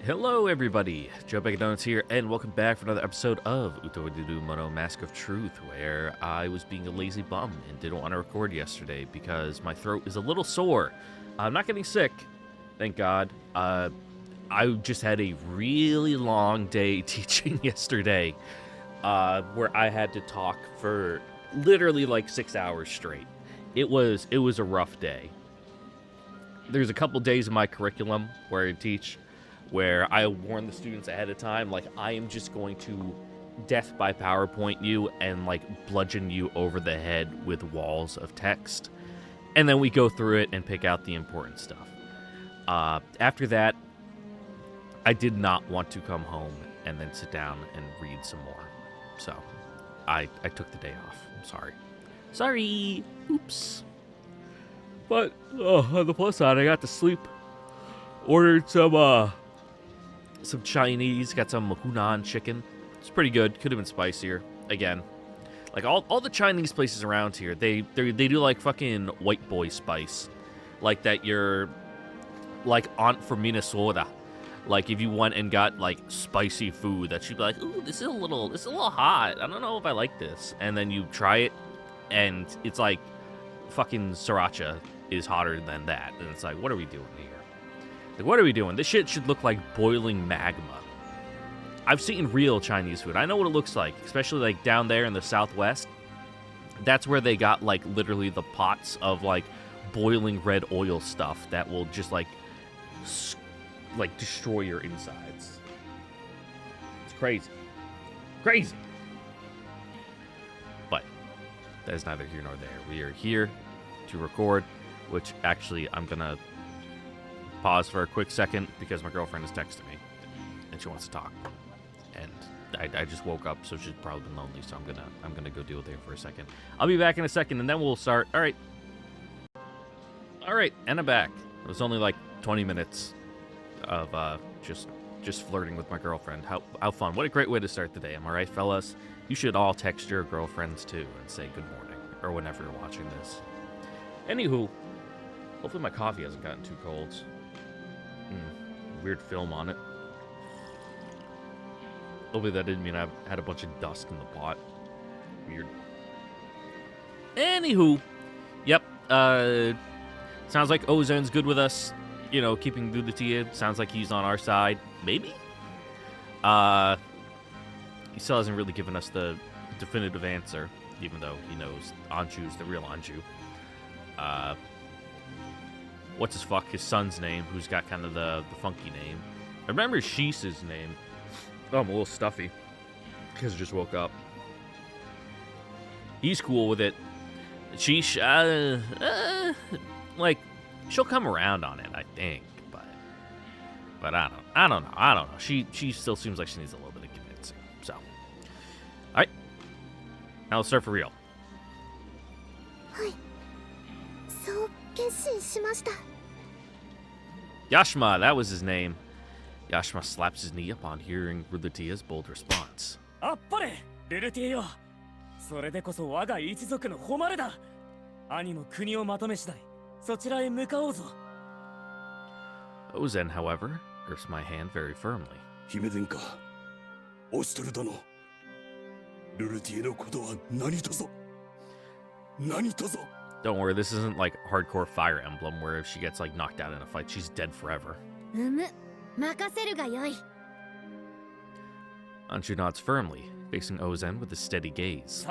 Hello everybody, Joe Bacon Donuts here, and welcome back for another episode of Utawarerumono Mask of Truth, where I was being a lazy bum and didn't want to record yesterday because my throat is a little sore. I'm not getting sick, thank God. I just had a really long day teaching yesterday, where I had to talk for literally like 6 hours straight. It was a rough day. There's a couple days in my curriculum where I teach where I warn the students ahead of time, like, I am just going to death by PowerPoint you and, like, bludgeon you over the head with walls of text. And then we go through it and pick out the important stuff. After that, I did not want to come home and then sit down and read some more. So, I took the day off. I'm sorry. Sorry! Oops. But, on the plus side, I got to sleep. Ordered some Chinese, got some Hunan chicken. It's pretty good. Could have been spicier. Again, like all the Chinese places around here, they do like fucking white boy spice, like that. Your like aunt from Minnesota, like if you went and got like spicy food, that she'd be like, "Ooh, this is a little hot. I don't know if I like this." And then you try it, and it's like fucking sriracha is hotter than that, and it's like, what are we doing here? Like, what are we doing? This shit should look like boiling magma. I've seen real Chinese food. I know what it looks like, especially like down there in the Southwest. That's where they got like literally the pots of like boiling red oil stuff that will just like destroy your insides. It's crazy. Crazy. But that is neither here nor there. We are here to record, which actually I'm gonna pause for a quick second because my girlfriend is texting me and she wants to talk, and I just woke up, so she's probably been lonely, so I'm gonna go deal with her for a second. I'll be back in a second, and then we'll start. All right, and I'm back. It was only like 20 minutes of just flirting with my girlfriend. How fun! What a great way to start the day. Am I right, fellas? You should all text your girlfriends too and say good morning or whenever you're watching this. Anywho, hopefully my coffee hasn't gotten too cold. Weird film on it. Hopefully that didn't mean I had a bunch of dust in the pot. Weird. Anywho, yep. Sounds like Ozone's good with us. You know, keeping Utawarerumono. Sounds like he's on our side. Maybe. He still hasn't really given us the definitive answer, even though he knows Anju's the real Anju. What's his son's name, who's got kind of the funky name. I remember Sheese's name. Oh, I'm a little stuffy because I just woke up. He's cool with it. Sheesh, like, she'll come around on it, I think, but I don't know. She still seems like she needs a little bit of convincing. So, all right, now let's start for real. Yashima, that was his name. Yashima slaps his knee upon hearing Lulutia's bold response. Ozen, however, grips my hand very firmly. Don't worry, this isn't like hardcore Fire Emblem where if she gets like knocked out in a fight, she's dead forever. Anju nods firmly, facing Ozen with a steady gaze.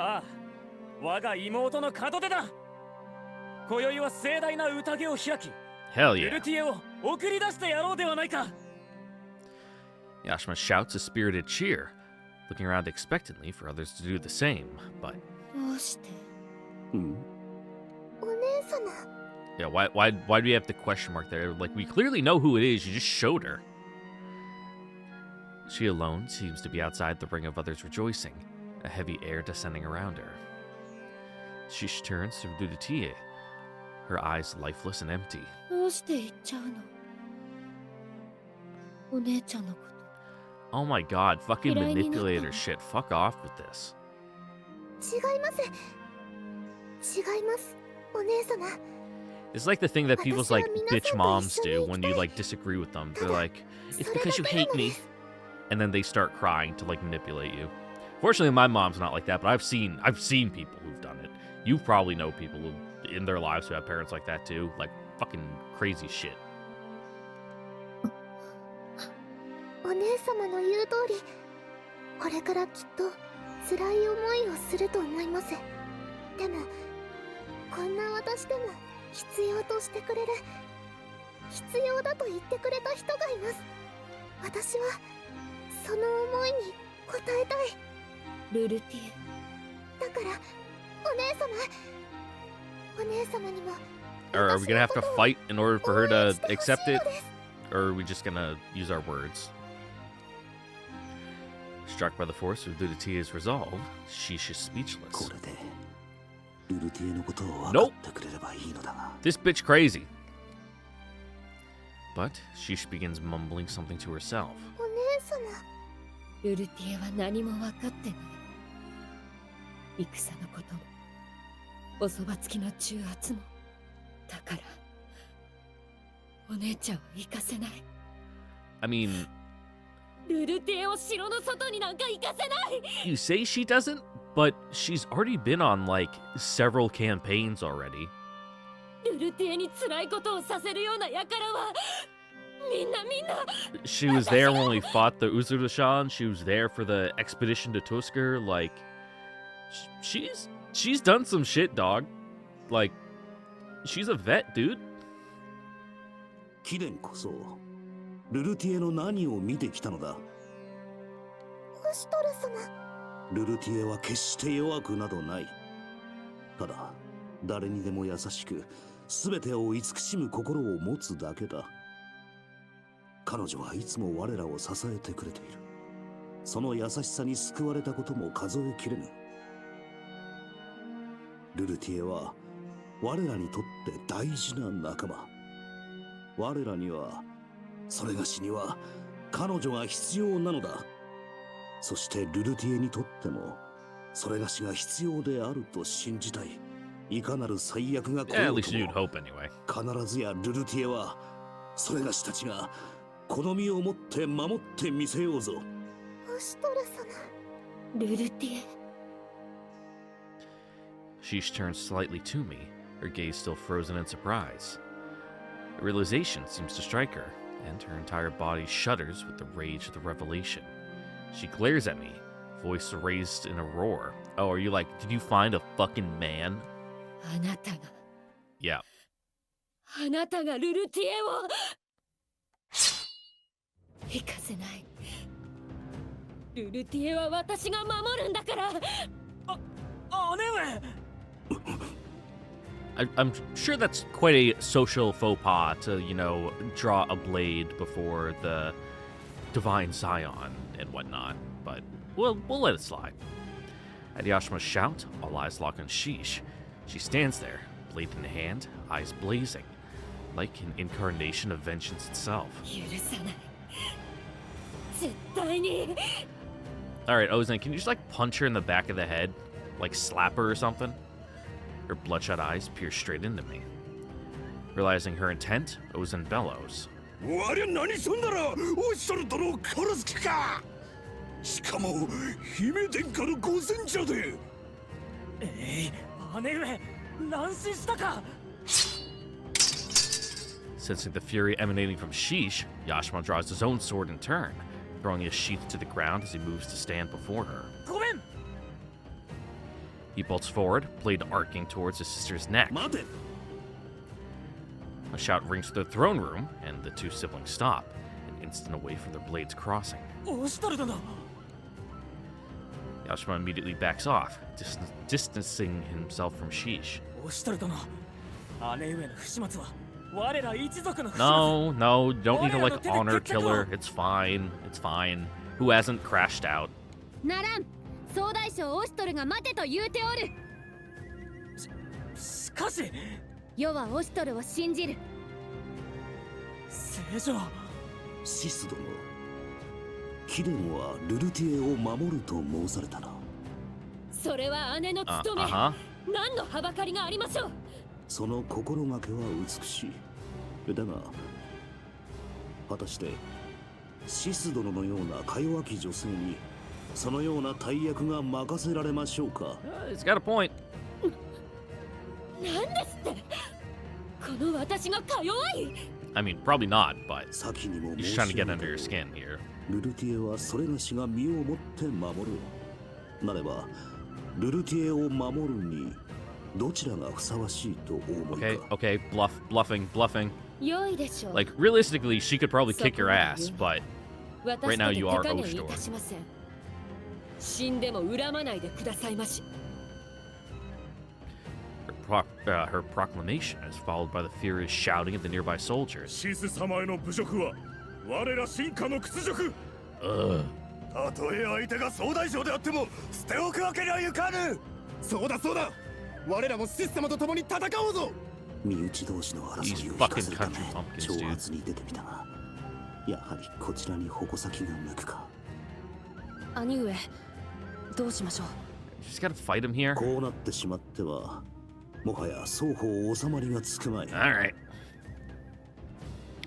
Hell yeah. Yashima shouts a spirited cheer, looking around expectantly for others to do the same, but... Yeah, why do we have the question mark there? Like, we clearly know who it is, you just showed her. She alone seems to be outside the ring of others rejoicing, a heavy air descending around her. She turns to Lulutier, her eyes lifeless and empty. Oh my god, fucking manipulator shit. Fuck off with this. It's like the thing that people's like bitch moms do when you like disagree with them. They're like, it's because you hate me. And then they start crying to like manipulate you. Fortunately, my mom's not like that, but I've seen people who've done it. You probably know people who, in their lives who have parents like that too. Like fucking crazy shit. お姉様の言う通り、これからきっと辛い思いをすると思います。でも、こんな私でも必要としてくれる、必要だと言ってくれた人がいます。私はその思いに応えたい。ルルティエ。だから、お姉様にも。Or are we gonna have to fight in order for her to accept it? Or are we just gonna use our words? Struck by the force of Lutier's resolve, Sheesh is speechless. Nope! This bitch crazy. But Sheesh begins mumbling something to herself. ルルティエは何も分かってない。戦のことも、おそばつきの重圧も。だから、お姉ちゃんを行かせない。I mean, ルルティエを城の外になんか行かせない。 You say she doesn't, but she's already been on like several campaigns already. ルルティエに辛いことをさせるような輩は、みんな。She was there when we fought the Uzurushan. She was there for the expedition to Tusker. Like, she's done some shit, dog. Like, she's a vet, dude. キレンこそルルティエの何を見てきたのだ。オシトル様。ルルティエは決して弱くなどない。ただ誰にでも優しく、全てを慈しむ心を持つだけだ。彼女はいつも我らを支えてくれている。その優しさに救われたことも数えきれぬ。ルルティエは我らにとって大事な仲間。我らには、それがしには彼女が必要なのだ。そしてルルティエにとってもそれがしが必要であると信じたい。いかなる最悪が来ようとも、必ずやルルティエはそれがしたちが好みを持って守ってみせようぞ。オシトル様。ルルティエ。Sheesh turns slightly to me, her gaze still frozen in surprise. A realization seems to strike her, and her entire body shudders with the rage of the revelation. She glares at me, voice raised in a roar. Oh, are you like, did you find a fucking man? あなたが。Yeah. あなたがルルティエを行かせない。ルルティエは私が守るんだから。姉上。I'm sure that's quite a social faux pas to, you know, draw a blade before the divine scion and whatnot, but we'll let it slide. At Yashima's shout, all eyes lock on Sheesh. She stands there, blade in hand, eyes blazing, like an incarnation of vengeance itself. 許さない。絶対に。Alright, Ozan, can you just like punch her in the back of the head? Like slap her or something? Her bloodshot eyes pierce straight into me. Realizing her intent, Ozan bellows. 我は何すんだら、オシトル殿を殺す気か。しかも姫殿下のご戦者で。姉上、乱心したか。 Sensing the fury emanating from Sheesh, Yashima draws his own sword in turn, throwing his sheath to the ground as he moves to stand before her. ごめん。 He bolts forward, blade arcing towards his sister's neck. 待て。 A shout rings through the throne room, and the two siblings stop, an instant away from their blades crossing. オシトル殿。 Yashima immediately backs off, distancing himself from Sheesh. オシトル殿。姉上の不始末は我ら一族の不始末。 No, you don't need to like honor kill her. It's fine. Who hasn't crashed out? ならん。総大将オシトルが待てと言うておる。しかし。世はオシトルを信じる。聖女。シス殿。キレンはルルティエを守ると申されたな。それは姉の務め。何のはばかりがありましょう。その心がけは美しい。だが果たしてシス殿のようなか弱き女性にそのような大役が任せられましょうか。 He's got a point. なんですって？この私がか弱い？ I mean, probably not, but 先にも he's 申 trying to し get 上 under げ your た skin here. ルルティエはそれがしが身をもって守る。なればルルティエを守るにどちらがふさわしいとお思いか。 Okay, bluffing. 良いでしょう。 Like, realistically, she could probably kick your ass, but 私 right now とて you 手 are 加減 Osh い door. たしません。死んでも恨まないでくださいまし。her proclamation is followed by the furious shouting of the nearby soldiers. シス様への侮辱は我ら進化の屈辱。 Ugh. たとえ相手が総大将であっても捨ておくわけにはいかぬ。そうだそうだ。我らもシス様と共に戦おうぞ。身内同士の争いを These 引か fucking せるため country bumpkins, 挑 dude. 発に出てみたが、やはりこちらに矛先が向くか。兄上、どうしましょう。 Just gotta fight him here. こうなってしまってはもはや双方収まりがつくまい。 Alright.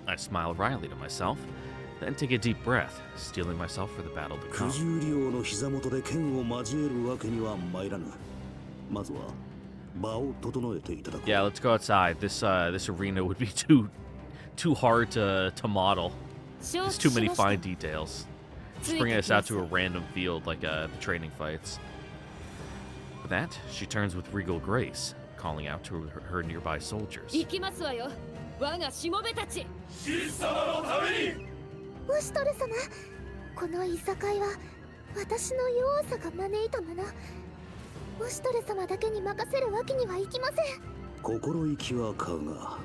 I smile wryly to myself, then take a deep breath, steeling myself for the battle to 九 come. 十里王の膝元で剣を交えるわけには参らぬ。まずは場を整えていただこう。 Yeah, let's go outside. This arena would be too hard to model. 承 There's 知 too し many ました。 fine details. Just bringing us out to a random field like the training fights. For that, she turns with regal grace, calling out to her nearby soldiers. 行きますわよ。我がしもべたち。シス様のために。ウシトル様、このいさかいは私の弱さが招いたもの。ウシトル様だけに任せるわけにはいきません。心意気は買うが、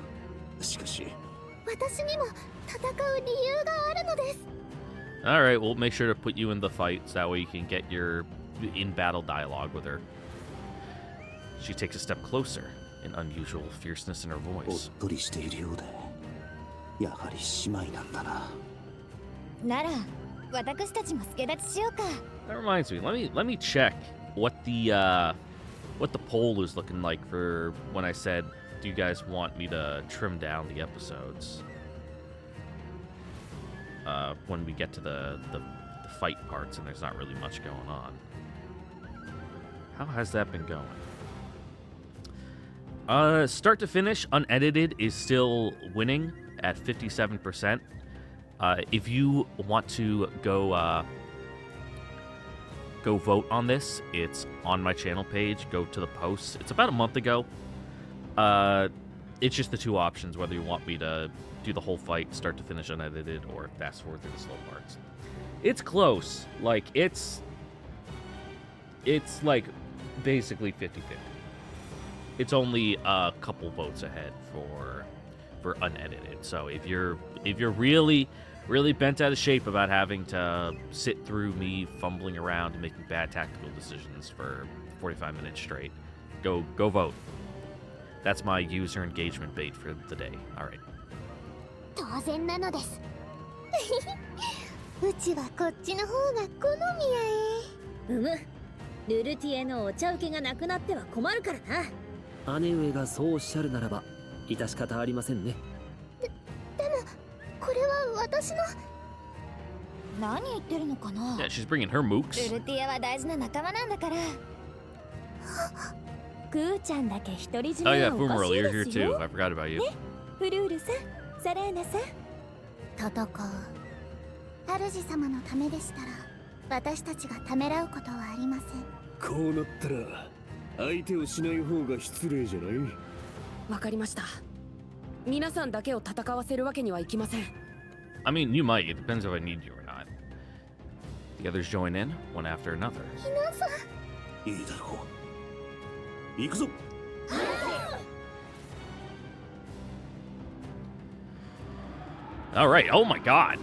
しかし私にも戦う理由があるのです。 Alright, we'll make sure to put you in the fight so that way you can get your in-battle dialogue with her. She takes a step closer, an unusual fierceness in her おっ voice. とりしているようで、やはり姉妹なんだな。なら私たちも助立ちしようか。 That reminds me, let me check what the poll is looking like for when I said, do you guys want me to trim down the episodes? When we get to the fight parts and there's not really much going on. How has that been going? Start to finish, unedited is still winning at 57%. If you want to go vote on this, it's on my channel page. Go to the posts. It's about a month ago. It's just the two options, whether you want me to do the whole fight, start to finish unedited, or fast forward through the slow parts. It's close. Like, it's like basically 50-50. It's only a couple votes ahead for unedited. So if you're really bent out of shape about having to sit through me fumbling around and making bad tactical decisions for 45 minutes straight, go vote. That's my user engagement bait for the day. All right. 当然なのです。うちはこっちの方が好みやルルティエのお茶受けがなくなっては困るからな。姉上がそうおっしゃるならば致し方ありませんね。でもこれは私の。何言ってるのかな。 Yeah, she's bringing her mooks. ルルティエは大事な仲間なんだから。クーちゃんだけ独り占 Oh め yeah, はおか Boomerl, しい you're で here す too. よ。 I forgot about you. フルールさん、サラーナさん。戦う。主様のためでしたら私たちがためらうことはありません。こうなったら相手をしない方が失礼じゃない。わかりました。皆さんだけを戦わせるわけにはいきません。 I mean, you might. It depends if I need you or not. The others join in, one after another. 皆さん。いいだろう。行くぞ。All right. Oh my God.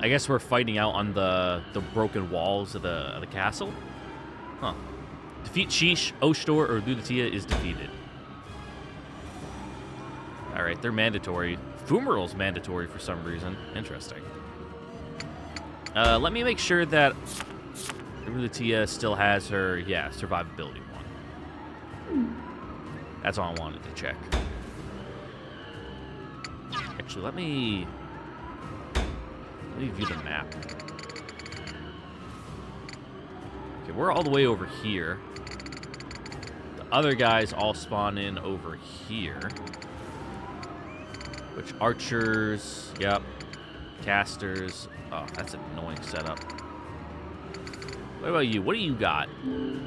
I guess we're fighting out on the broken walls of the castle. Huh. Defeat Sheesh, Oshtor, or Ludatia is defeated. All right, they're mandatory. Fumeral's mandatory for some reason. Interesting. Let me make sure that Ludatia still has her, yeah, survivability one. That's all I wanted to check. Actually, let me view the map. Okay, we're all the way over here. The other guys all spawn in over here. Which archers, yep. Casters. Oh, that's an annoying setup. What about you? What do you got? You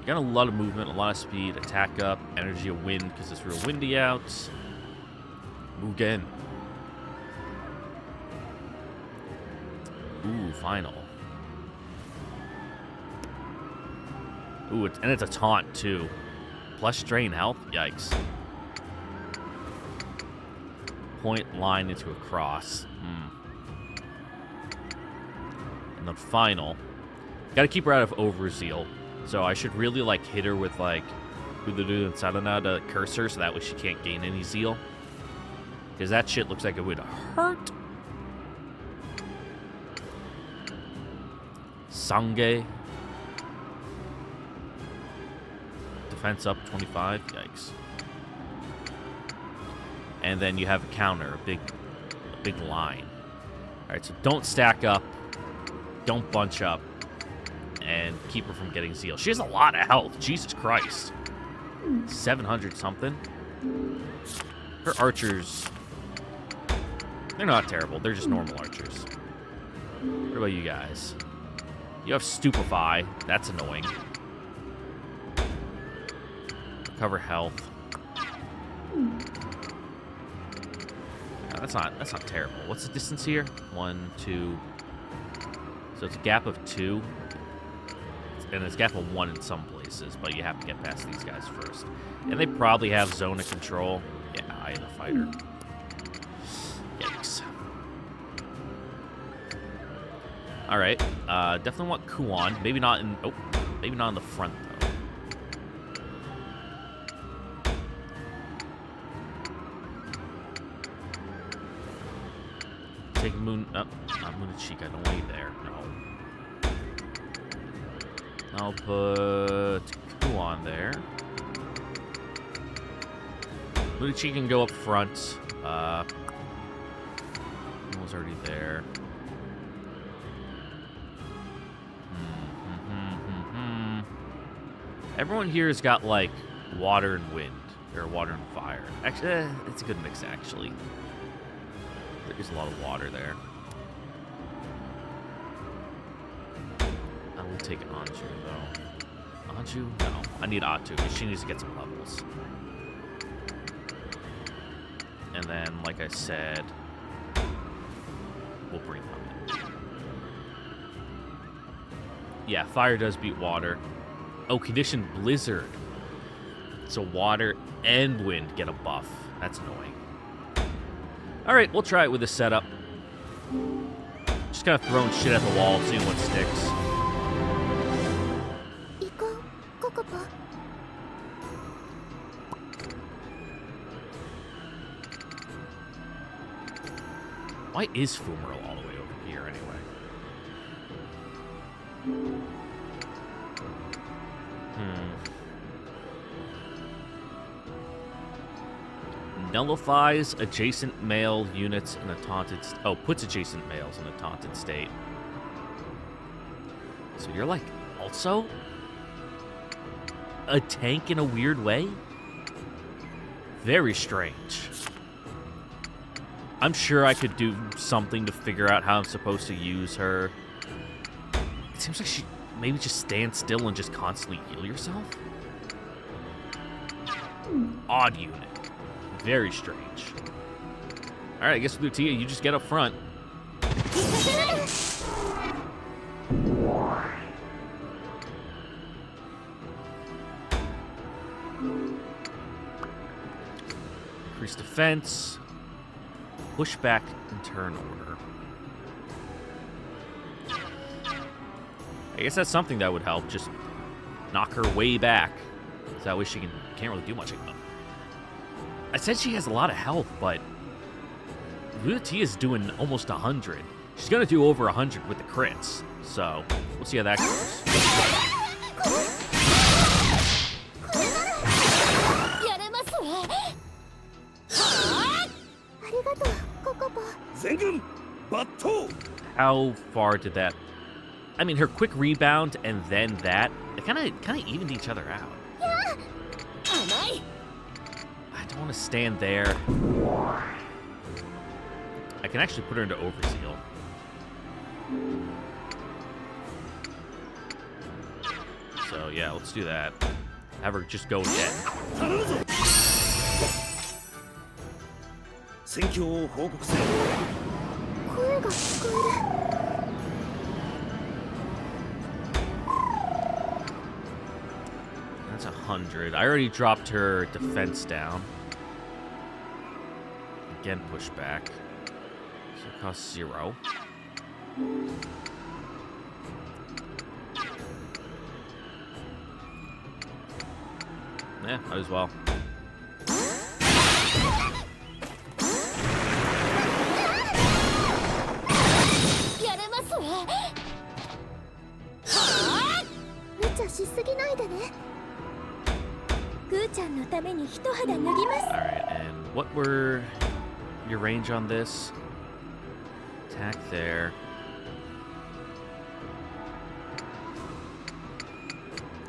got a lot of movement, a lot of speed, attack up, energy of wind because it's real windy out. Mugen. Ooh, final. Ooh, and it's a taunt too. Plus strain health? Yikes. Point line into a cross. And then final. Gotta keep her out of overzeal. So I should really like hit her with like Huludu and Sadana to curse her so that way she can't gain any zeal. Because that shit looks like it would hurt. Sange. Defense up 25. Yikes. And then you have a counter, a big line. Alright, so don't stack up. Don't bunch up. And keep her from getting zeal. She has a lot of health. Jesus Christ. 700 something. Her archers, they're not terrible. They're just normal archers. What about you guys? You have Stupefy. That's annoying. Cover health. No, that's not terrible. What's the distance here? 1, 2. So it's a gap of 2. And it's a gap of 1 in some places, but you have to get past these guys first. And they probably have zone of control. Yeah, I am a fighter. Yikes. Alright. Definitely want Kuan. Maybe not in the front though. Take Moon. Oh, not Munachika. I don't want you there. No. I'll put Kuan there. Munachika can go up front. One was already there. Everyone here has got like water and wind, or water and fire. Actually, it's a good mix actually. There's a lot of water there. I will take Anju though. Anju? No, I need Atu because she needs to get some levels. And then, like I said, we'll bring them in. Yeah, fire does beat water. Oh, condition blizzard. So water and wind get a buff. That's annoying. Alright, we'll try it with this setup. Just kind of throwing shit at the wall, seeing what sticks. Why is Fumarole all the way over here anyway? Nullifies adjacent male units in a taunted... puts adjacent males in a taunted state. So you're like, also a tank in a weird way? Very strange. I'm sure I could do something to figure out how I'm supposed to use her. It seems like she maybe just stand still and just constantly heal yourself. Odd unit. Very strange. Alright, I guess Lutia, you just get up front. Increase defense. Push back and turn order. I guess that's something that would help. Just knock her way back. So that way she can't really do much. I said she has a lot of health, but Lutia is doing almost 100. She's going to do over 100 with the crits. So we'll see how that goes. How far did that... I mean, her quick rebound and then that, they kind of evened each other out. I don't want to stand there. I can actually put her into Overzeal. So yeah, let's do that. Have her just go again. 戦況を報告せよ。声が聞こえる。 That's 100. I already dropped her defense down. Again, push back. So it costs 0. Yeah, might as well. Alright, and what were your range on this? Attack there.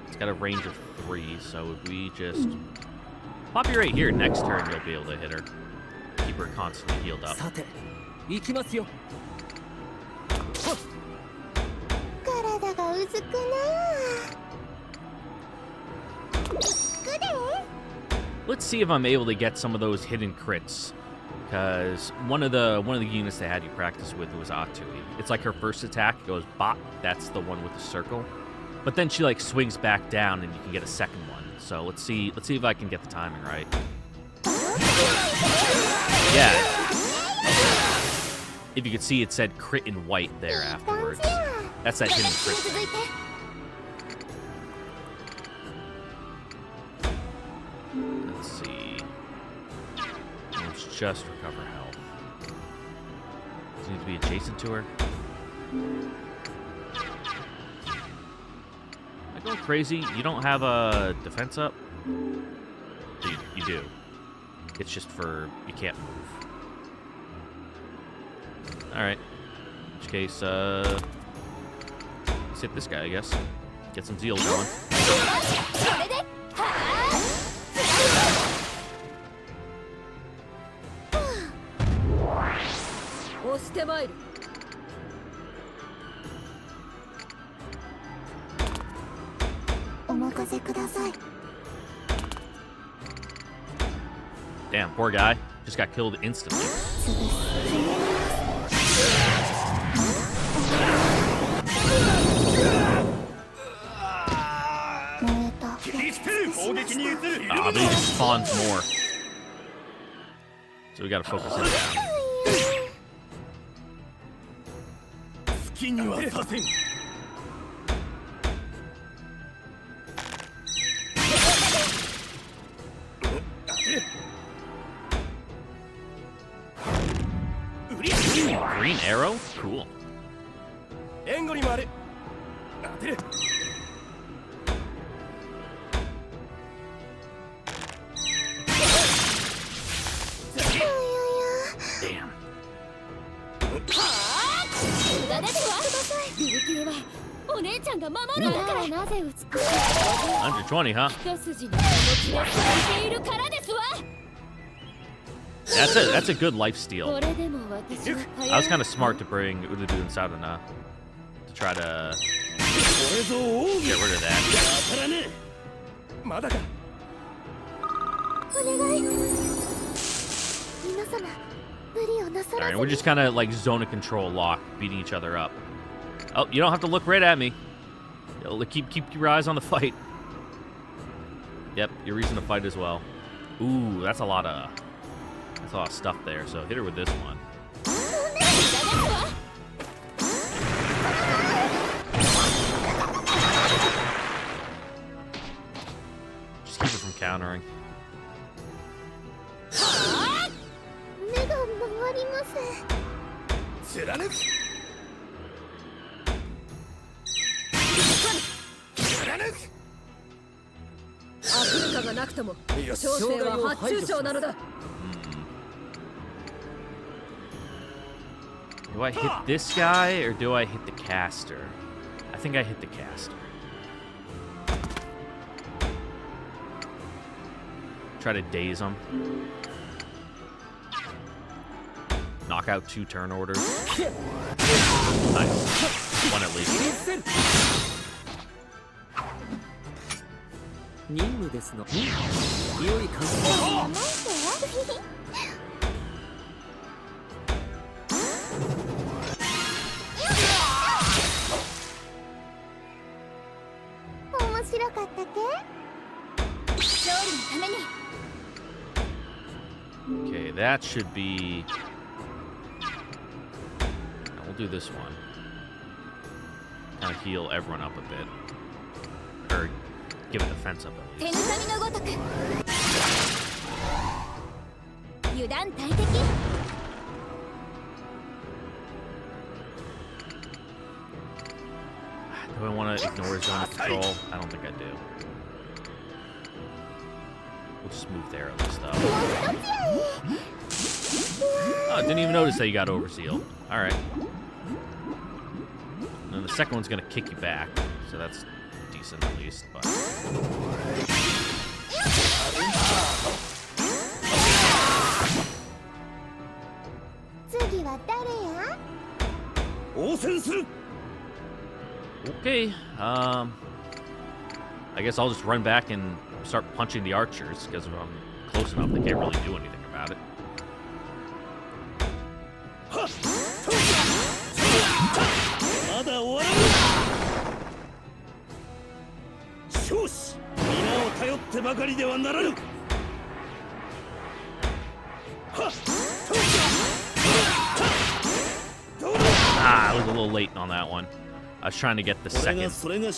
It's got a range of 3, so if we just pop you right here next turn, you'll be able to hit her. Keep her constantly healed up. さて行きますよ。体がうずくなあ。 Let's see if I'm able to get some of those hidden crits. Because one of the units they had you practice with was Atui. It's like her first attack goes bop, that's the one with the circle. But then she like swings back down and you can get a second one. So let's see if I can get the timing right. Yeah. If you could see, it said crit in white there afterwards. That's that hidden crit. Let's see. Let's just recover health. Does it need to be adjacent to her? Am I going crazy? You don't have a defense up? You do. It's just for... you can't move. Alright. In which case, let's hit this guy, I guess. Get some zeal going. Damn, poor guy. Just got killed instantly. Ah, but he just spawns more. So we gotta focus him down. 好きにはさせん。Green arrow? Cool. 援護に回れ。当てる。 Damn. お姉ちゃんが守るんだから。なぜ美しい。 120, huh? 一筋の気持ちで咲いているからですわ。 That's a good life steal. これでも私は I was kind of smart to bring Ududu and Sadana to try to get rid of that. まだか。お願い。皆様、無理をなさ All ら right, ず we're に。 just kind of like zone of control lock, beating each other up. Oh, you don't have to look right at me. Keep your eyes on the fight. Yep, your reason to fight as well. Ooh, that's a lot of stuff there. So hit her with this one. Just keep her from countering. 目が回りません。貫く。貫く。アフリカがなくとも小生は発注賞なのだ。Do I hit this guy or do I hit the caster? I think I hit the caster. Try to daze him. Knock out 2 turn orders. Nice. 1 at least. 任務ですの。良い感じ。面白かったけ？勝利のために。 Okay, that should be... We'll do this one. Kind of heal everyone up a bit. Or give a defense up at least. 手ぬかみのごとく。油断大敵。 Do I want to ignore zone of control? I don't think I do. We'll just move there at least, though. Oh, didn't even notice that you got overseal. Alright. And then the second one's going to kick you back, so that's decent at least, but... Okay, I guess I'll just run back and start punching the archers, because if I'm close enough, they can't really do anything about it. Ah, I was a little late on that one. I was trying to get the second,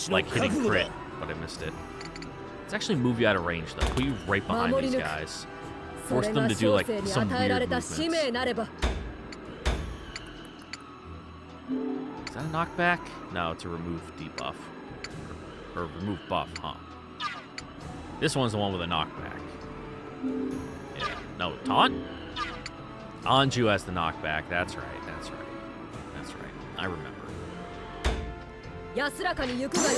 like, hitting crit, but I missed it. Let's actually move you out of range, though. Put you right behind these guys. Force them to do, like, some weird movements. Is that a knockback? No, it's a remove debuff. Or remove buff, huh? This one's the one with a knockback. Yeah. No, taunt? Anju has the knockback. That's right, that's right. That's right. I remember. 安らかに行くがよ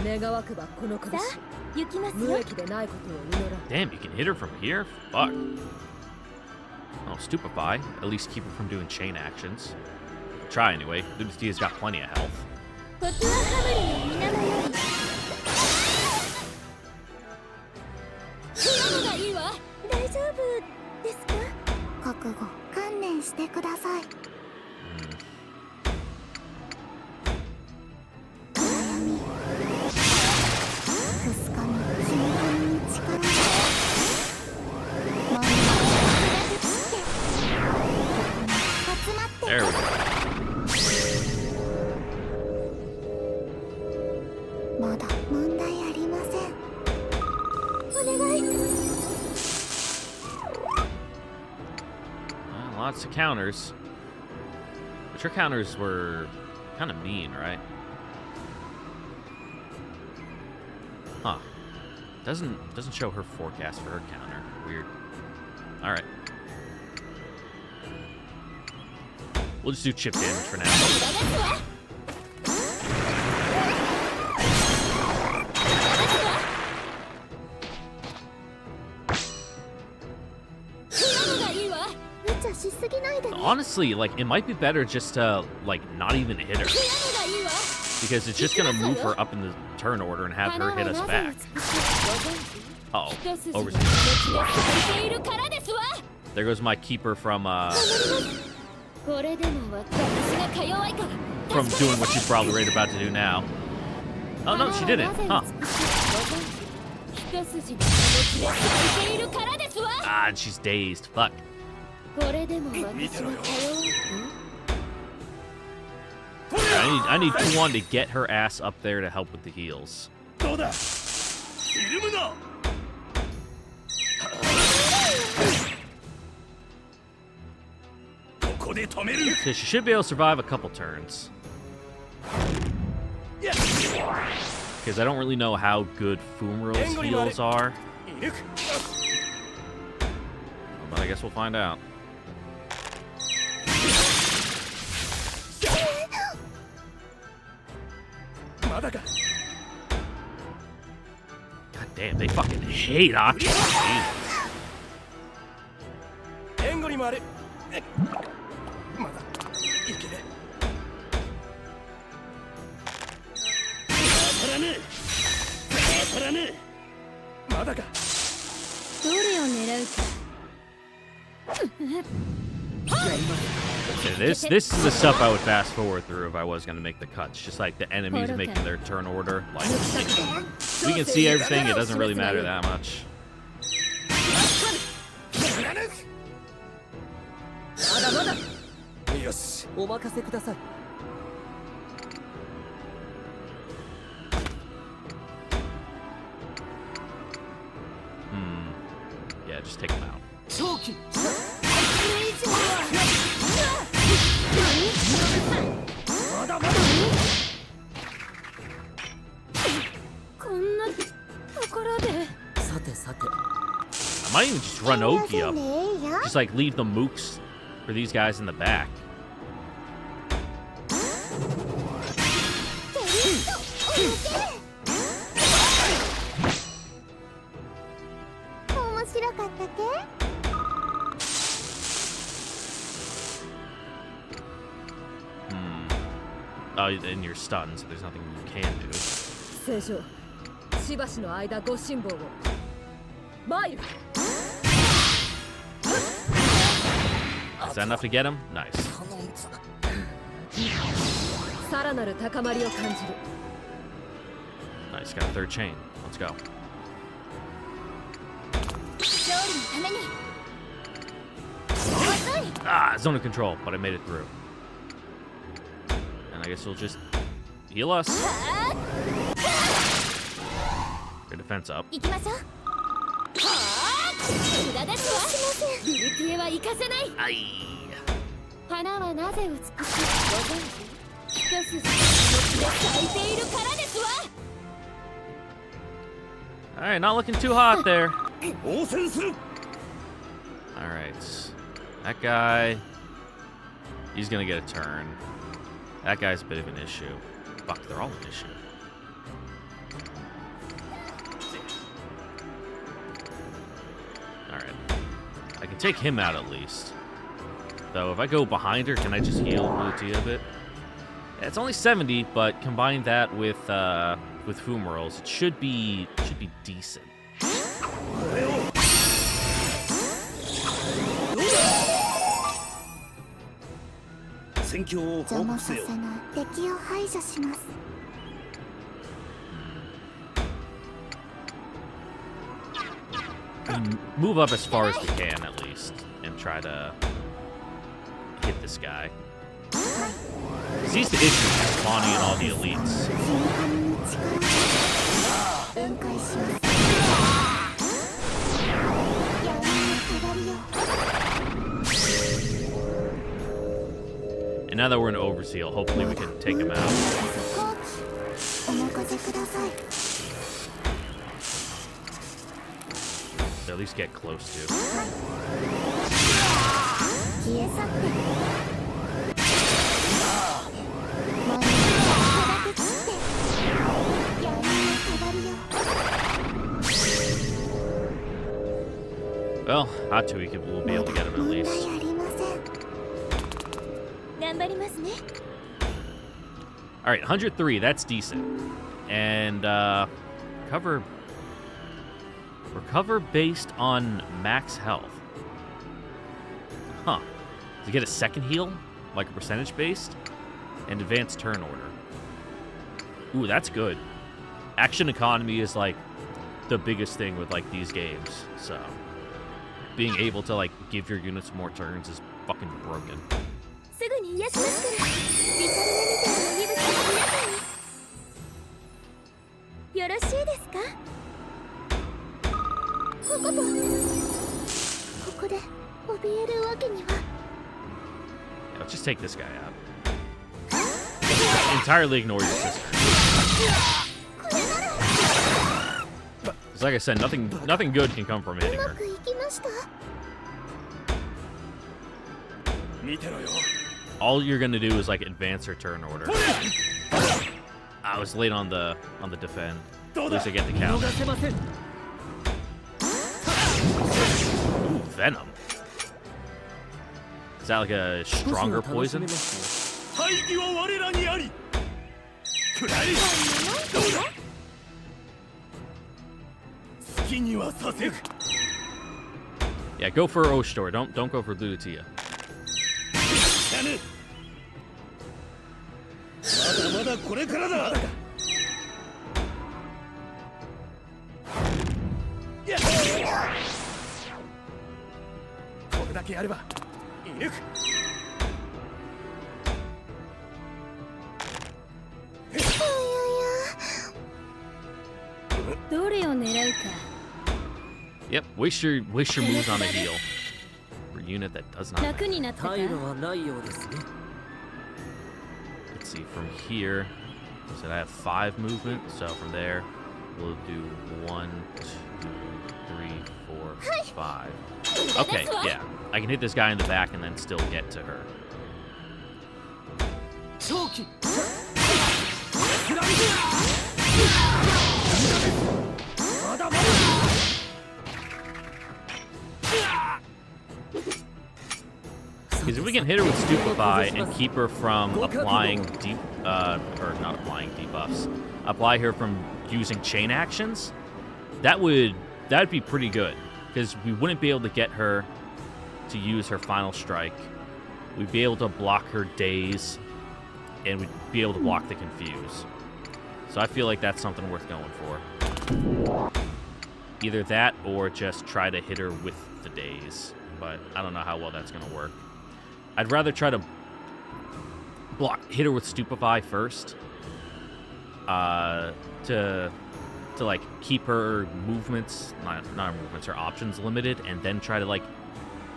い。願わくばこの拳。行きますよ。無益でないことを祈ら。 Damn, you can hit her from here? Fuck. Oh, stupefy. At least keep her from doing chain actions. Try anyway. Ludistia's got plenty of health. コツはハブリの皆のように。今のがいいわ。大丈夫ですか？覚悟、観念してください。暗闇、くすかみ、君に力を。真ん中に散って、集まって。 There we go. まだ問題ありません。お願い。Lots of counters. But your counters were kind of mean, right? Huh. Doesn't show her forecast for her counter. Weird. All right. We'll just do chip damage for now. Honestly, like, it might be better just to, like, not even hit her. Because it's just gonna move her up in the turn order and have her hit us back. Uh-oh. Overseas. There goes my keeper from doing what she's probably right about to do now. Oh, no, she didn't. Huh. Ah, and she's dazed. Fuck. I need Kuan to get her ass up there to help with the heals. So she should be able to survive a couple turns. Because I don't really know how good Fumro's heals are. I guess we'll find out. God damn, they fucking hate Aki. 援護に回る。まだいける。当たらねえ当たらねえまだか。どれを狙うか。 Yeah, this is the stuff I would fast forward through if I was gonna make the cuts. Just like the enemies making their turn order. Like we can see everything. It doesn't really matter that much. まだまだ。よし、お任せください。Yeah, just take them out. 正気。まだまだ。こんなところで。さてさて。 I might even just run Oki up. Just like leave the mooks for these guys in the back. 面白かったけ？ Oh, and you're stunned, so there's nothing you can do. 聖書しばしの間ご辛抱を参る Is that enough to get him? Nice. さらなる高まりを感じる Nice, got a third chain. Let's go. 勝利のために。 Ah, zone of control, but I made it through. And I guess we'll just heal us. Your defense up. 行きましょう。無駄ですわ。すいません。ビルティエは行かせない。 Aye. 花はなぜ美しいかご存知？一筋の気持ちで咲いているからですわ。 Alright, not looking too hot there. 応戦する Alright. That guy. He's gonna get a turn. That guy's a bit of an issue. Fuck, they're all an issue. Alright. I can take him out at least. Though, if I go behind her, can I just heal Lutia a bit? Yeah, it's only 70, but combine that with Fumarol's, it should be decent. 戦況を報告せよない敵を排除します。 Move up as far as we can, at least, and try to hit this guy. 'Cause he's the issue with spawning in all the elites. 分解します。闇の下りよ。 And now that we're in Overseal, hopefully we can take him out. お任せください。 To at least get close to. 消え去って。前に砕け散って。闇の下りよ。 Well, not too weak, we'll be able to get him at 問 least. 題ありません。頑張りますね。 Alright, 103, that's decent. And, recover based on max health. Huh. To get a second heal, like a percentage based, and advanced turn order. Ooh, that's good. Action economy is like the biggest thing with like these games, so being able to like give your units more turns is fucking broken. すぐに癒しますから。リサルメみたいな息吹の皆さんに。よろしいですか？ここと。ここで怯えるわけには。 Yeah, let's just take this guy out. Entirely ignore your sister. これなら。 It's like I said, nothing good can come from う hitting ま her. くいきました。見てろよ All you're gonna do is like advance her turn order. I was late on the defend. At least I get the 見 count. 逃せません Ooh, Venom. Is that like a stronger poison? 大義は我らにありくらいどうだ好きにはさせる Yeah, go for Oshtor. Don't go for Lutia. やぬまだまだこれからだこれだけやれば射抜くどれを狙うか Yep, waste your moves on a heal. For a unit that does not. 楽になったか退路はないようですね Let's see, from here, so I have 5 movement, so from there, we'll do 1, 2, 3, 4, 5. Okay, yeah. I can hit this guy in the back and then still get to her. 長期 Because if we can hit her with Stupefy and keep her from applying or not applying debuffs, apply her from using chain actions, that'd be pretty good. Because we wouldn't be able to get her to use her final strike. We'd be able to block her daze, and we'd be able to block the confuse. So I feel like that's something worth going for. Either that or just try to hit her with the daze. But I don't know how well that's going to work. I'd rather try to hit her with Stupefy first, to like keep her movements, not her movements, her options limited, and then try to like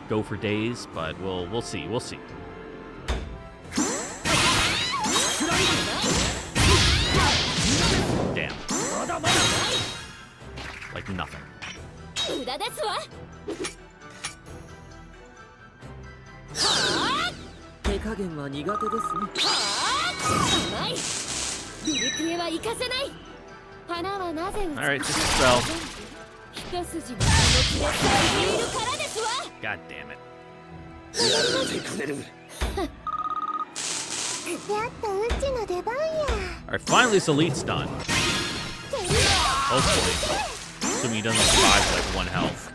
go for days. But we'll see. We'll see. Damn. Like nothing. 無駄ですわ手加減は苦手ですね甘いビルティエは行かせない花はなぜ Alright, just spell. 一筋の気持ちで咲いているからですわ God damn it. やっとうちの出番や Alright, finally this elite's done. Hopefully. Assuming he doesn't survive with like 1 health.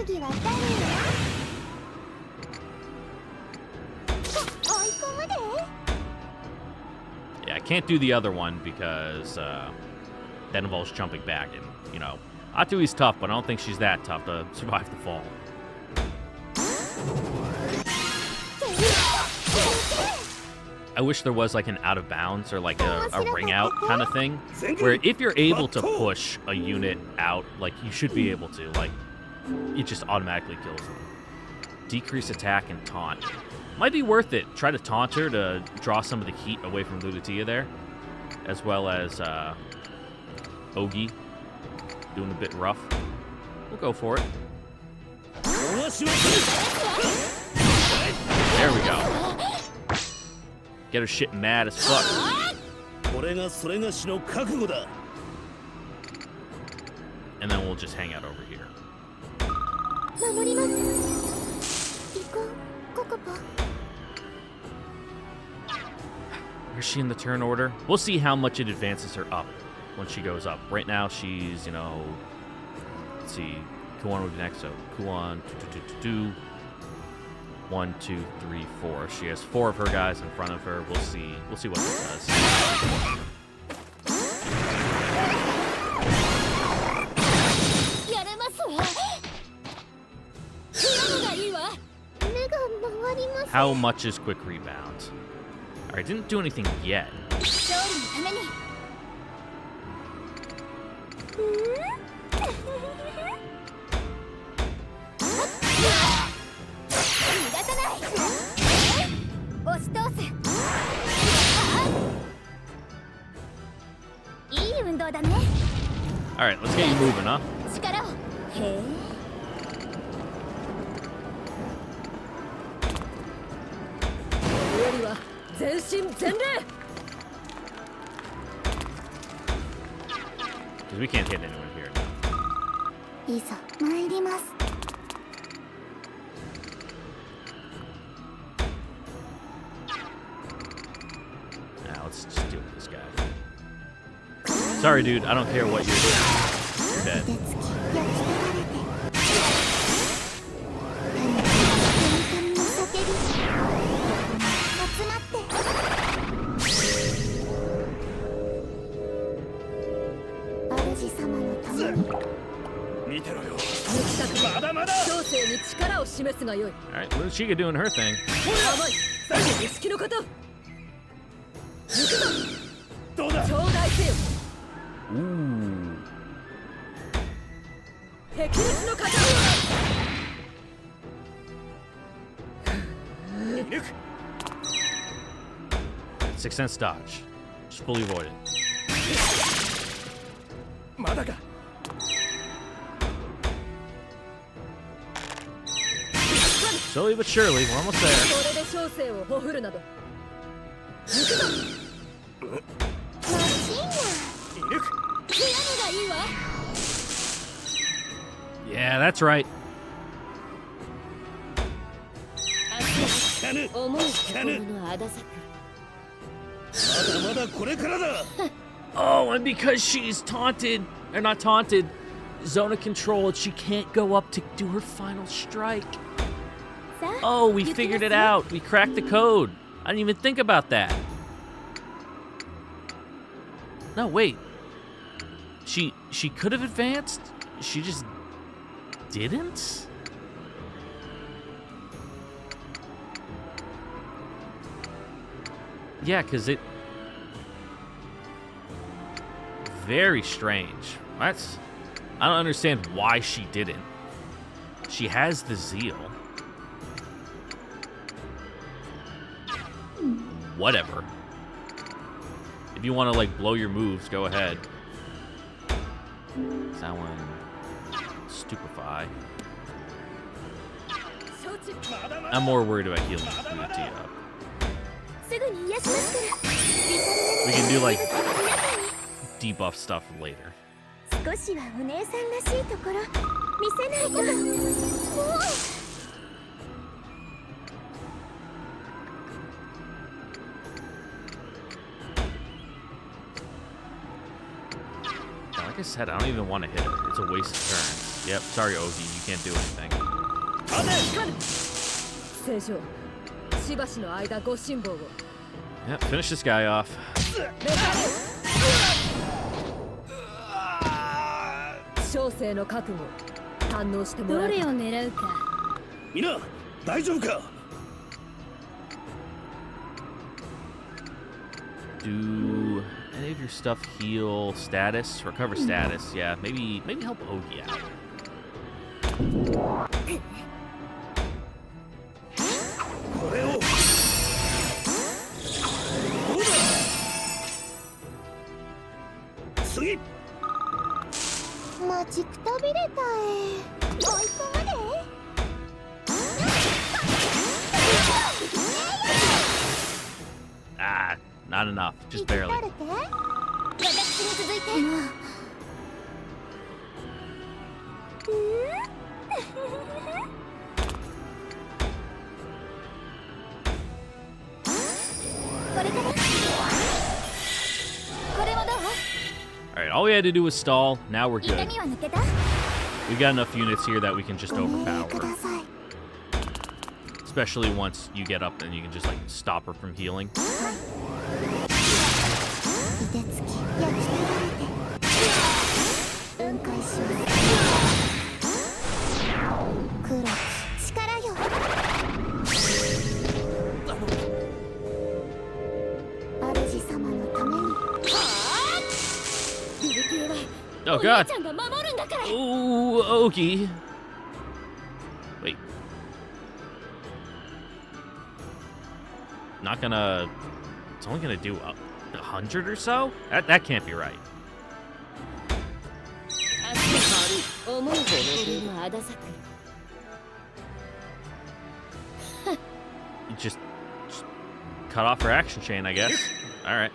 次は誰や追い込むで Yeah, I can't do the other one because that involves jumping back, and you know, Atui's tough, but I don't think she's that tough to survive the fall. I wish there was like an out of bounds or like a ring out kind of thing, where if you're able to push a unit out, like you should be able to, like it just automatically kills them. Decrease attack and taunt. Might be worth it. Try to taunt her to draw some of the heat away from Ludatia there, as well as Ogi doing a bit rough. We'll go for it. There we go. Get her shit mad as fuck. これがそれがしの覚悟だ And then we'll just hang out over here. 守ります行こうココポ Where's she in the turn order? We'll see how much it advances her up when she goes up. Right now, she's, you know, let's see. Kuan would be next, so Kuan, 1, 2, 3, 4. She has 4 of her guys in front of her. We'll see. We'll see what this does. やれますわフラムがいいわ目が回ります How much is quick rebound? Alright, didn't do anything yet. 勝利のために逃がさない押し通すいい運動だね Alright, let's get you moving, huh? 力をへえ全身全霊 Because we can't hit anyone here. いざ参ります。 Now let's just deal with this guy. Sorry, dude. I don't care what you're doing. You're dead. 手つき焼き取られて神々の叫びここに集まって主様のために見てろよ。抜きたくまだまだ。小生に力を示すがよい All right, Luchiga doing her thing. 甘いさて錦のこと行くぞどうだ。頂戴せよ Ooh. 霹靂の型 抜く。 Sixth sense dodge. Just fully avoid it. まだか。 Slowly but surely, we're almost there. これで小生をほふるなど行くぞマシンガン抜く。悔やむがいいわ Yeah, that's right. キャヌ。思う心のあださくまだまだこれからだ。 Oh, and because she's taunted, or not taunted, zone of control, she can't go up to do her final strike. さあ Oh, we figured it out. We cracked the code. I didn't even think about that. No, wait. She could have advanced. She just didn't? Yeah, because it... Very strange. That's... I don't understand why she didn't. She has the zeal. Whatever. If you want to, like, blow your moves, go ahead. That one... Stupefy. 承知 I'm more worried about healing Lutia up. すぐに癒しますから。 We can do, like, 皆さんに debuff stuff later. 少しはお姉さんらしいところ見せないと。もう Like I said, I don't even want to hit her. It's a waste of turns. Yep, sorry, Ogi, you can't do anything. 聖女しばしの間ご辛抱を Yep, finish this guy off. 小生の覚悟堪能してもらうどれを狙うかみんな大丈夫か。 Do any of your stuff heal status? Recover status? Yeah, maybe help Ogi out. これを。どうだ。次。待ちくたびれた追い込まで Ah, not enough. 生 Just きた barely. れて私に続いてもうこれからこれもどう Alright, all we had to do was stall. Now we're 痛 good. みは抜けた We got enough units here that we can just お命令 overpower くだ her. さい Especially once you get up and you can just like stop her from healing. 凍てつき焼き取られて分解します黒き力よ主様のためにビルティエは Oh お姉 god! ちゃんが守るんだから Ooh, Ogi. Wait. Not gonna... It's only gonna do 100 or so? That can't be right. 思う心のあださく You just cut off her action chain, I guess. All right.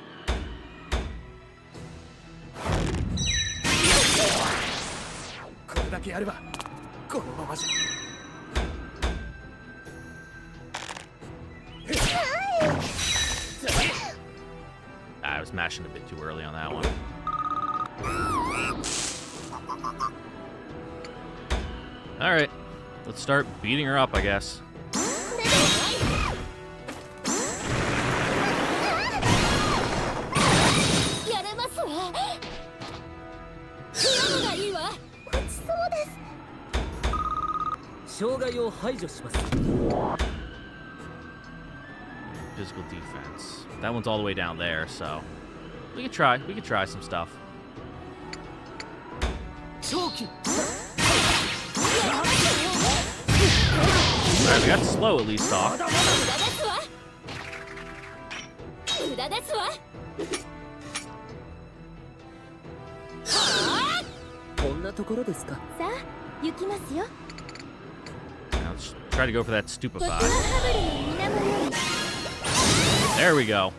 I was mashing a bit too early on that one. All right, let's start beating her up, I guess. Physical defense. That one's all the way down there, so we could try. We could try some stuff. Alright, we got slow at least off. Now let's try to go for that stupefy. There we go.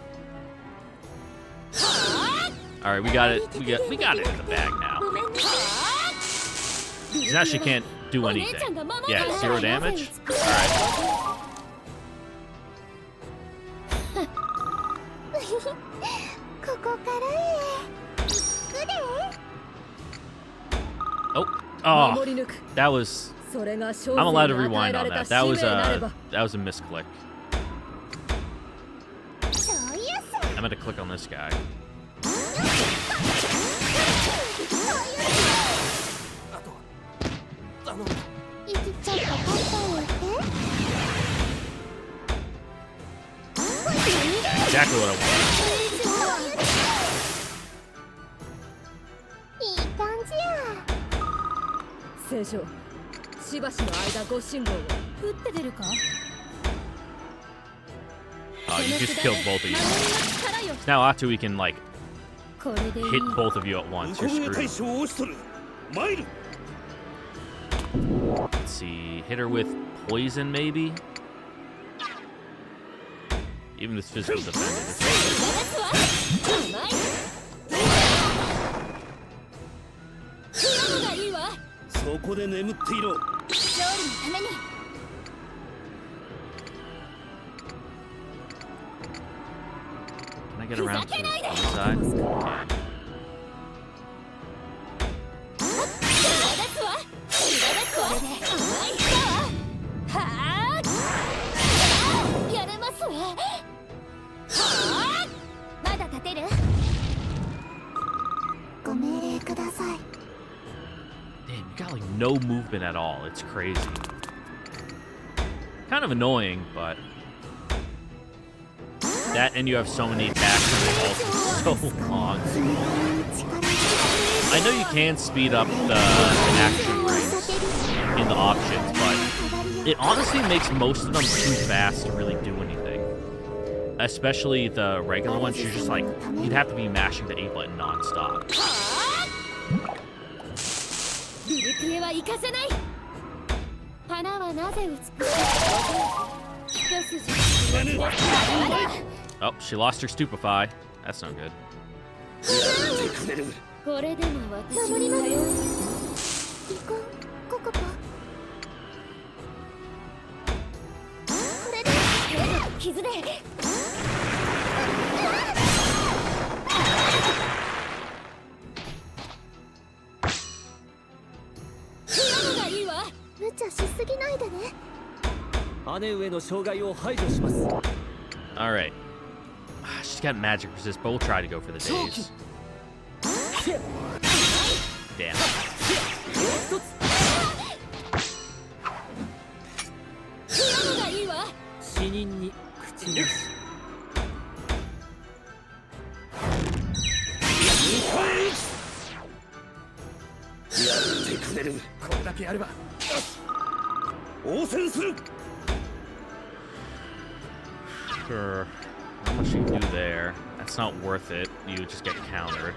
All right, we got it. We got it in the bag now. Now she can't do anything. Yeah, 0 damage. All right. Oh, that was. I'm allowed to rewind on that. That was a misclick. I'm gonna click on this guy. Exactly what I wanted. 聖書しばしの間ご辛抱を打って出るか Oh, you just killed both of you. Now after we can like hit both of you at once, you're screwed. Let's see, hit her with poison maybe? Even this physical defense. Can I get around to the other side? Damn, you got like no movement at all. It's crazy. Kind of annoying, but that and you have so many attacks and they also so long. I know you can speed up the action rings in the options, but it honestly makes most of them too fast to really do anything. Especially the regular ones, you're just like, you'd have to be mashing the A button non-stop. Oh, she lost her stupefy. That's no good. All right. She's got magic resist, but we'll try to go for the days. Damn. Sure. How much you can do there? That's not worth it. You just get countered.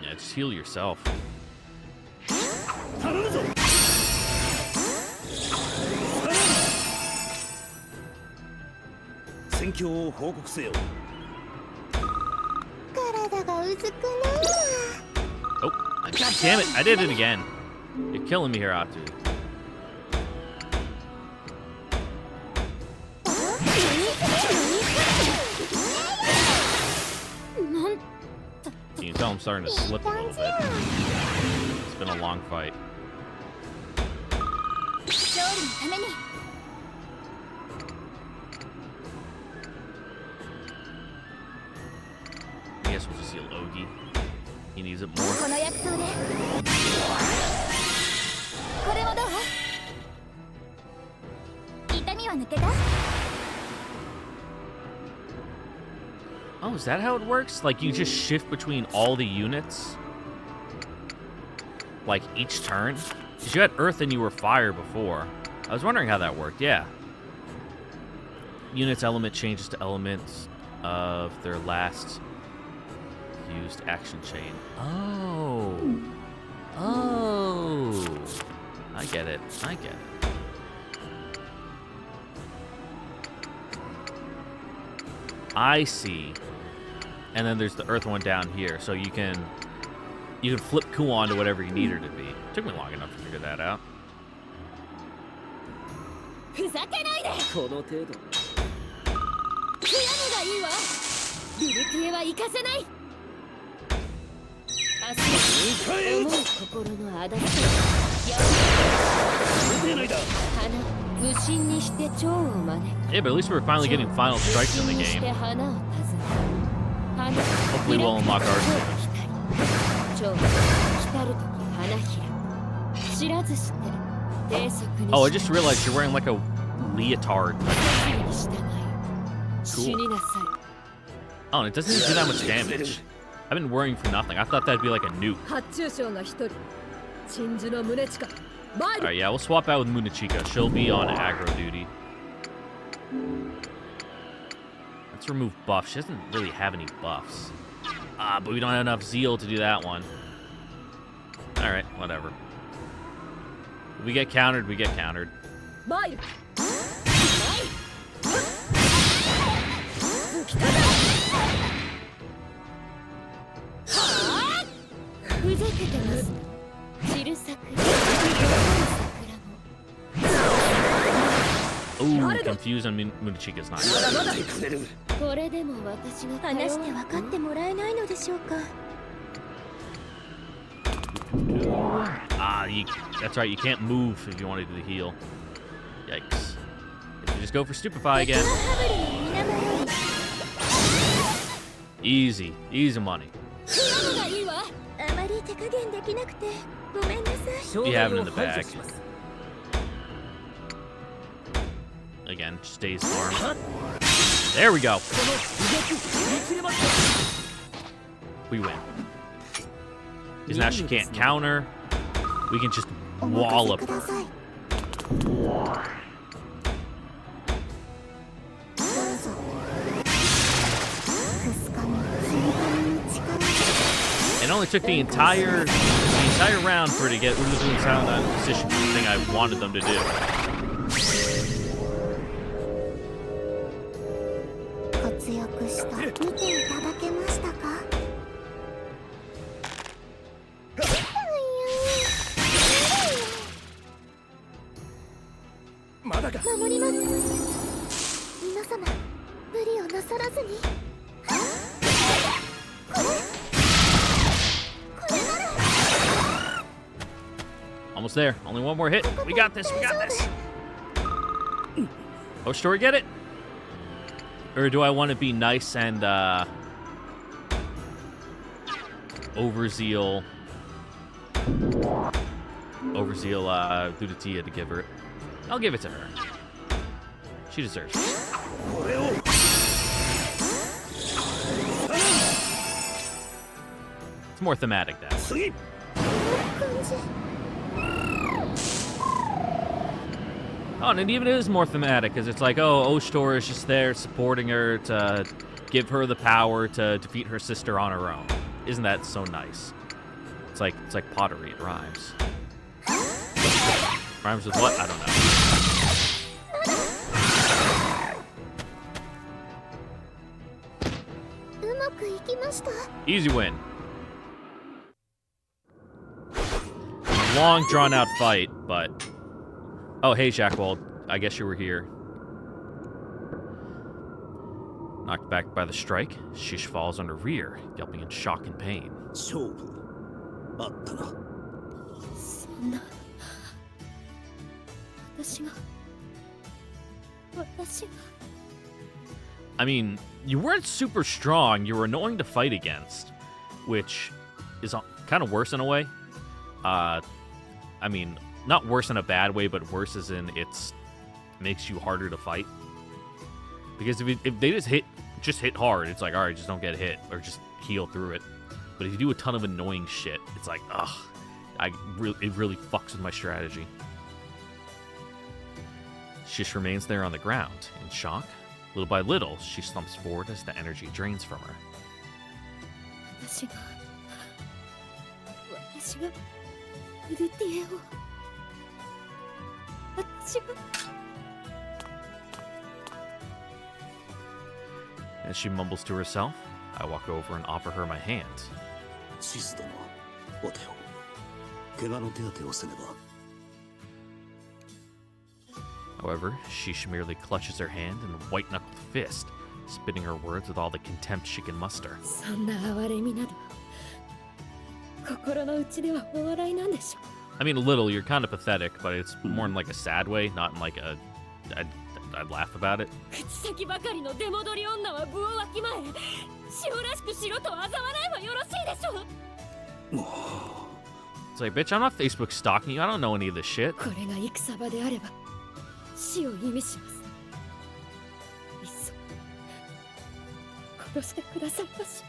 Yeah, just heal yourself. 況を報告せよ。体がうずくな Oh, god damn it! I did it again. You're killing me here, Atu. You can tell I'm starting to slip a little bit. It's been a long fight. 勝利のために I guess we'll just heal Ogi. He needs it こ more. の薬草でこれはどう？痛みは抜けた？ Oh, is that how it works? Like, you just shift between all the units? Like, each turn? Because you had Earth and you were Fire before. I was wondering how that worked, yeah. Units element changes to elements of their last used action chain. Oh. Oh. I get it. I get it. I see. And then there's the Earth one down here, so you can flip Kuon to whatever you need her to be. Took me long enough to figure that out. ふざけないで。この程度。悔やむがいいわ。ルルクエは行かせない。明日思う心のあだつ。花無心にして蝶を招く。 Yeah, but at least we're finally getting final strikes in the 無心にして game. 花を訪ね。花 Hopefully we'll unlock ours soon. 蝶来たるとき花開く。知らずして低速に Oh, I just realized you're wearing like a leotard. 死になさい。 Oh, and it doesn't even do that much damage. I've been worrying for nothing. I thought that'd be like a nuke. 発注将が一人鎮守の胸近参る Alright, yeah, we'll swap out with Munachika. She'll be on aggro duty. Let's remove buffs. She doesn't really have any buffs. Ah, but we don't have enough zeal to do that one. Alright, whatever. If we get countered, we get countered. 参るふざけてます。散る桜。 Ooh, confused on Munachika's not. これでも私が話して分かってもらえないのでしょうか。 Ah, that's right, you can't move if you want to do the heal. Yikes. Guess we just go for Stupefy again. Easy. Easy money. 悔やむがいいわ。あまり手加減できなくてごめんなさい。 You have it in the bag. Again, stays farm. There we go. We win. Because now she can't counter. We can just お任せ wallop くだ her. さい。どうぞ。くすかみ、君に力が。 It only took the entire round for her to get Uruzu's sound on position for the thing I wanted them to do. 活躍した見ていただけましたか。まだか。守ります。皆様無理をなさらずに。これなら。 Almost there. Only one more hit. We got this. We got this. Oh, should we get it? Or do I want to be nice and overzeal Ludatia to give her it? I'll give it to her. She deserves it. これを It's more thematic that. 次 Oh, and it even is more thematic because it's like, oh, Oshtor is just there supporting her to give her the power to defeat her sister on her own. Isn't that so nice? It's like pottery. It rhymes. Rhymes with what? I don't know. きました。 Easy win. Long drawn out fight, but oh hey Jackwald, I guess you were here. Knocked back by the strike, Shish falls on her rear, yelping in shock and pain. 勝負あったな。そんな私が I mean, you weren't super strong, you were annoying to fight against, which is kind of worse in a way. I mean, not worse in a bad way, but worse as in makes you harder to fight. Because if they just hit hard, it's like, alright, just don't get hit, or just heal through it. But if you do a ton of annoying shit, it's like, ugh, it really fucks with my strategy. Shish remains there on the ground, in shock. Little by little, she slumps forward as the energy drains from her. 私がウルティエを私が As she mumbles to herself, I walk over and offer her my hand. シス殿、お手を。怪我の手当てをせねば。 However, Shish merely clutches her hand in a white-knuckled fist, spitting her words with all the contempt she can muster. そんな哀れみなど心の内ではお笑いなんでしょ I mean, a little, you're kind of pathetic, but it's more in like a sad way, not in like I'd laugh about it. 口先ばかりの出戻り女は分をわきまえ塩らしくしろと嘲笑えばよろしいでしょう。 It's like, bitch, I'm not Facebook stalking you. I don't know any of this shit. これが戦場であれば死を意味します。いっそ殺してくださいまし。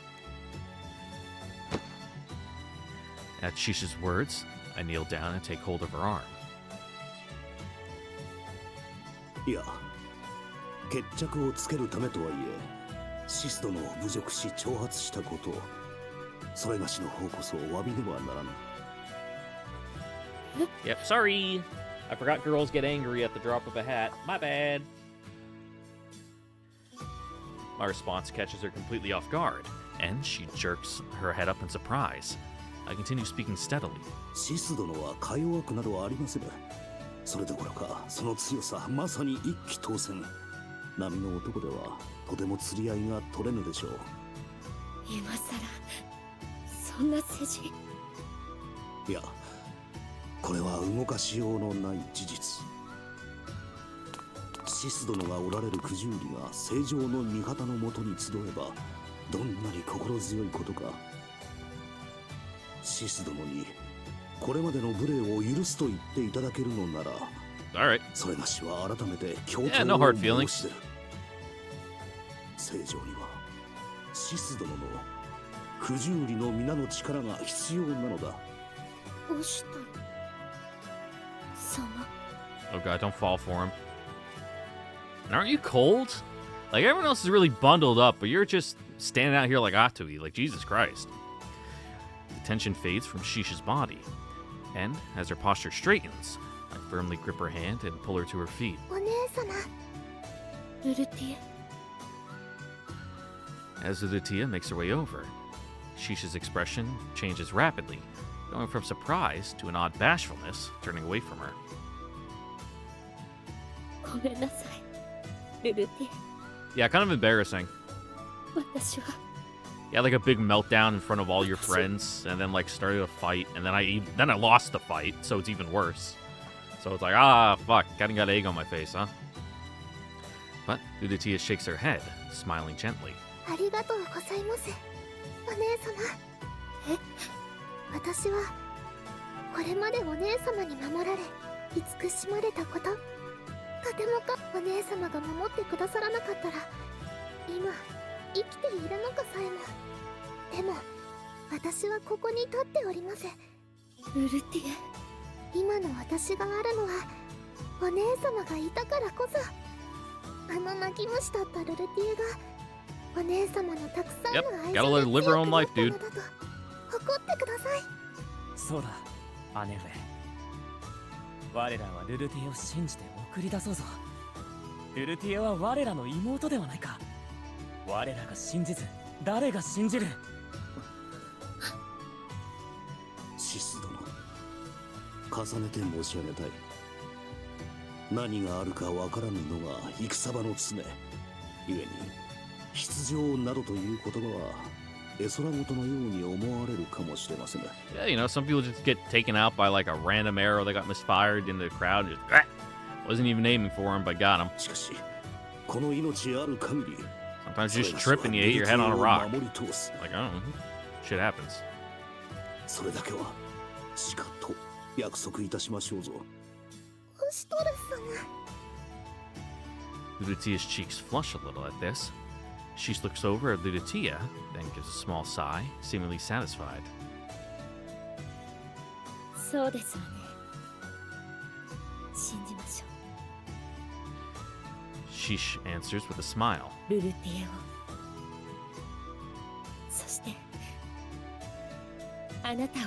At Shish's words, I kneel down and take hold of her arm. いや、決着をつけるためとはいえ、シス殿を侮辱し挑発したこと、それがしの方こそお詫びではならぬ。 Yep, sorry. I forgot girls get angry at the drop of a hat. My bad. My response catches her completely off guard, and she jerks her head up in surprise. I continue speaking steadily. シス殿はか弱くなどはありません。それどころか、その強さ、まさに一騎当千。波の男では、とても釣り合いが取れぬでしょう。今さらそんな世辞。いや、これは動かしようのない事実。シス殿がおられる九十里が正常の味方のもとに集えば、どんなに心強いことか。シス殿にこれまでの無礼を許すと言っていただけるのなら、Alright. それがしは改めて共闘 Yeah, no を hard 申 feelings. し出る。正常にはシス殿の九十里の皆の力が必要なのだ。おした様。 Oh god, don't fall for him. And aren't you cold? Like, everyone else is really bundled up, but you're just standing out here like Atui. Like, Jesus Christ. The tension fades from Shish's body, and as her posture straightens, I firmly grip her hand and pull her to her feet. お姉様。ルルティエ As Udatia makes her way over, Shisha's expression changes rapidly, going from surprise to an odd bashfulness, turning away from her. ごめんなさいルルティ Yeah, kind of embarrassing. エ私は Yeah, like a big meltdown in front of all your friends, and then like started a fight, and then I lost the fight, so it's even worse. So it's like, ah, fuck, kinda got egg on my face, huh? But Udatia shakes her head, smiling gently. ありがとうございます。お姉様。え、私はこれまでお姉様に守られ、慈しまれたこと、とてもお姉様が守ってくださらなかったら、今生きているのかさえも。でも私はここに立っております。ルルティエ今の私があるのはお姉様がいたからこそ。あの泣き虫だったルルティエがお姉様のたくさんの Yep, 愛 gotta 情 let に her live 強 her く own なっ life, たの dude. だと誇ってください。そうだ姉上、我らはルルティエを信じて送り出そうぞ。ルルティエは我らの妹ではないか。我らが信じず誰が信じる。シス殿、重ねて申し上げたい。何があるかわからぬのが戦場の常。故に必要などという言葉は絵空事のように思われるかもしれませんが。 Yeah, you know, some people just get taken out by like a random arrow that got misfired in the crowd. Just wasn't even aiming for him, but got him. しかしこの命ある限り Sometimes you just trip and you hit your head on a rock. 守り通す。 Like, I don't know. Shit happens. それだけはしかと約束いたしましょうぞ。シトル様。 Luditia's cheeks flush a little at this. She looks over at Luditia, then gives a small sigh, seemingly satisfied. そうですわね。信じましょ Sheesh answers with a smile. う。ルルティエを。そして、あなたを。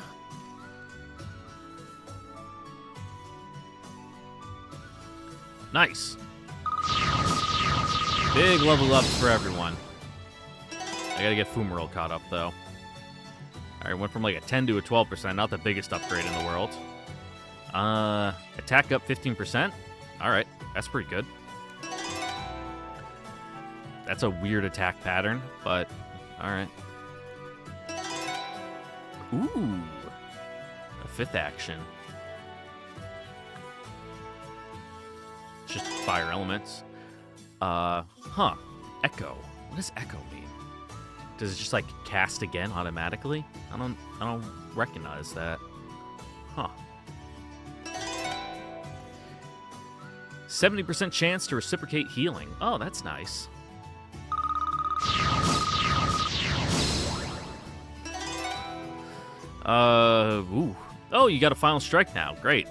Nice. Big level ups for everyone. I gotta get Fumarole caught up, though. Alright, went from like a 10 to a 12%, not the biggest upgrade in the world. Attack up 15%? Alright, that's pretty good. That's a weird attack pattern, but alright. Ooh. A 5th action. Just fire elements. Echo. What does echo mean? Does it just like cast again automatically? I don't recognize that. Huh. 70% chance to reciprocate healing. Oh, that's nice. Ooh. Oh, you got a final strike now. Great.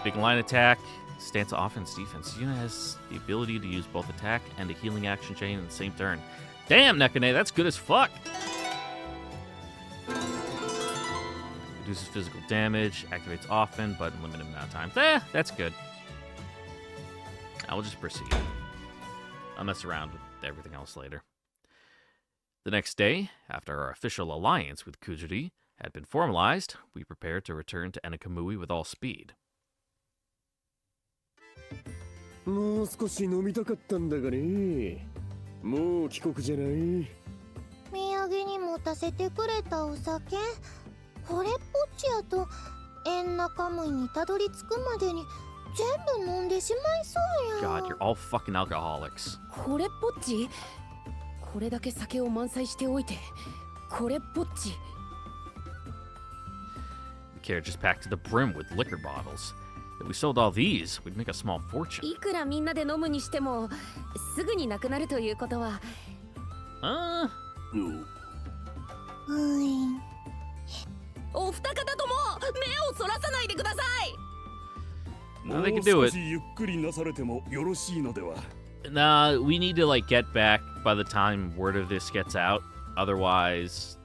Big line attack, stance offense, defense. Unit has the ability to use both attack and a healing action chain in the same turn. Damn, Nekane, that's good as fuck. Reduces physical damage, activates often, but in limited amount of times. That's good. I will just proceed. I'll mess around with everything else later. The next day, after our official alliance with Kujiri had been formalized, we prepared to return to Enakamui with all speed. もう少し飲みたかったんだがね。もう帰国じゃない。土産に持たせてくれたお酒、これっぽっちやと縁仲間にたどり着くまでに全部飲んでしまいそうや。 God, you're all fucking alcoholics. これっぽっち。これだけ酒を満載しておいて、これっぽっち。 The carriage is packed to the brim with liquor bottles. If we sold all these, we'd make a small fortune. いくらみんなで飲むにしても、すぐになくなるということは。お二方とも目をそらさないでください。 No, they can do it. もう少しゆっくりなされてもよろしいのでは。 Nah, we need to like get back by the time word of this gets out. Otherwise,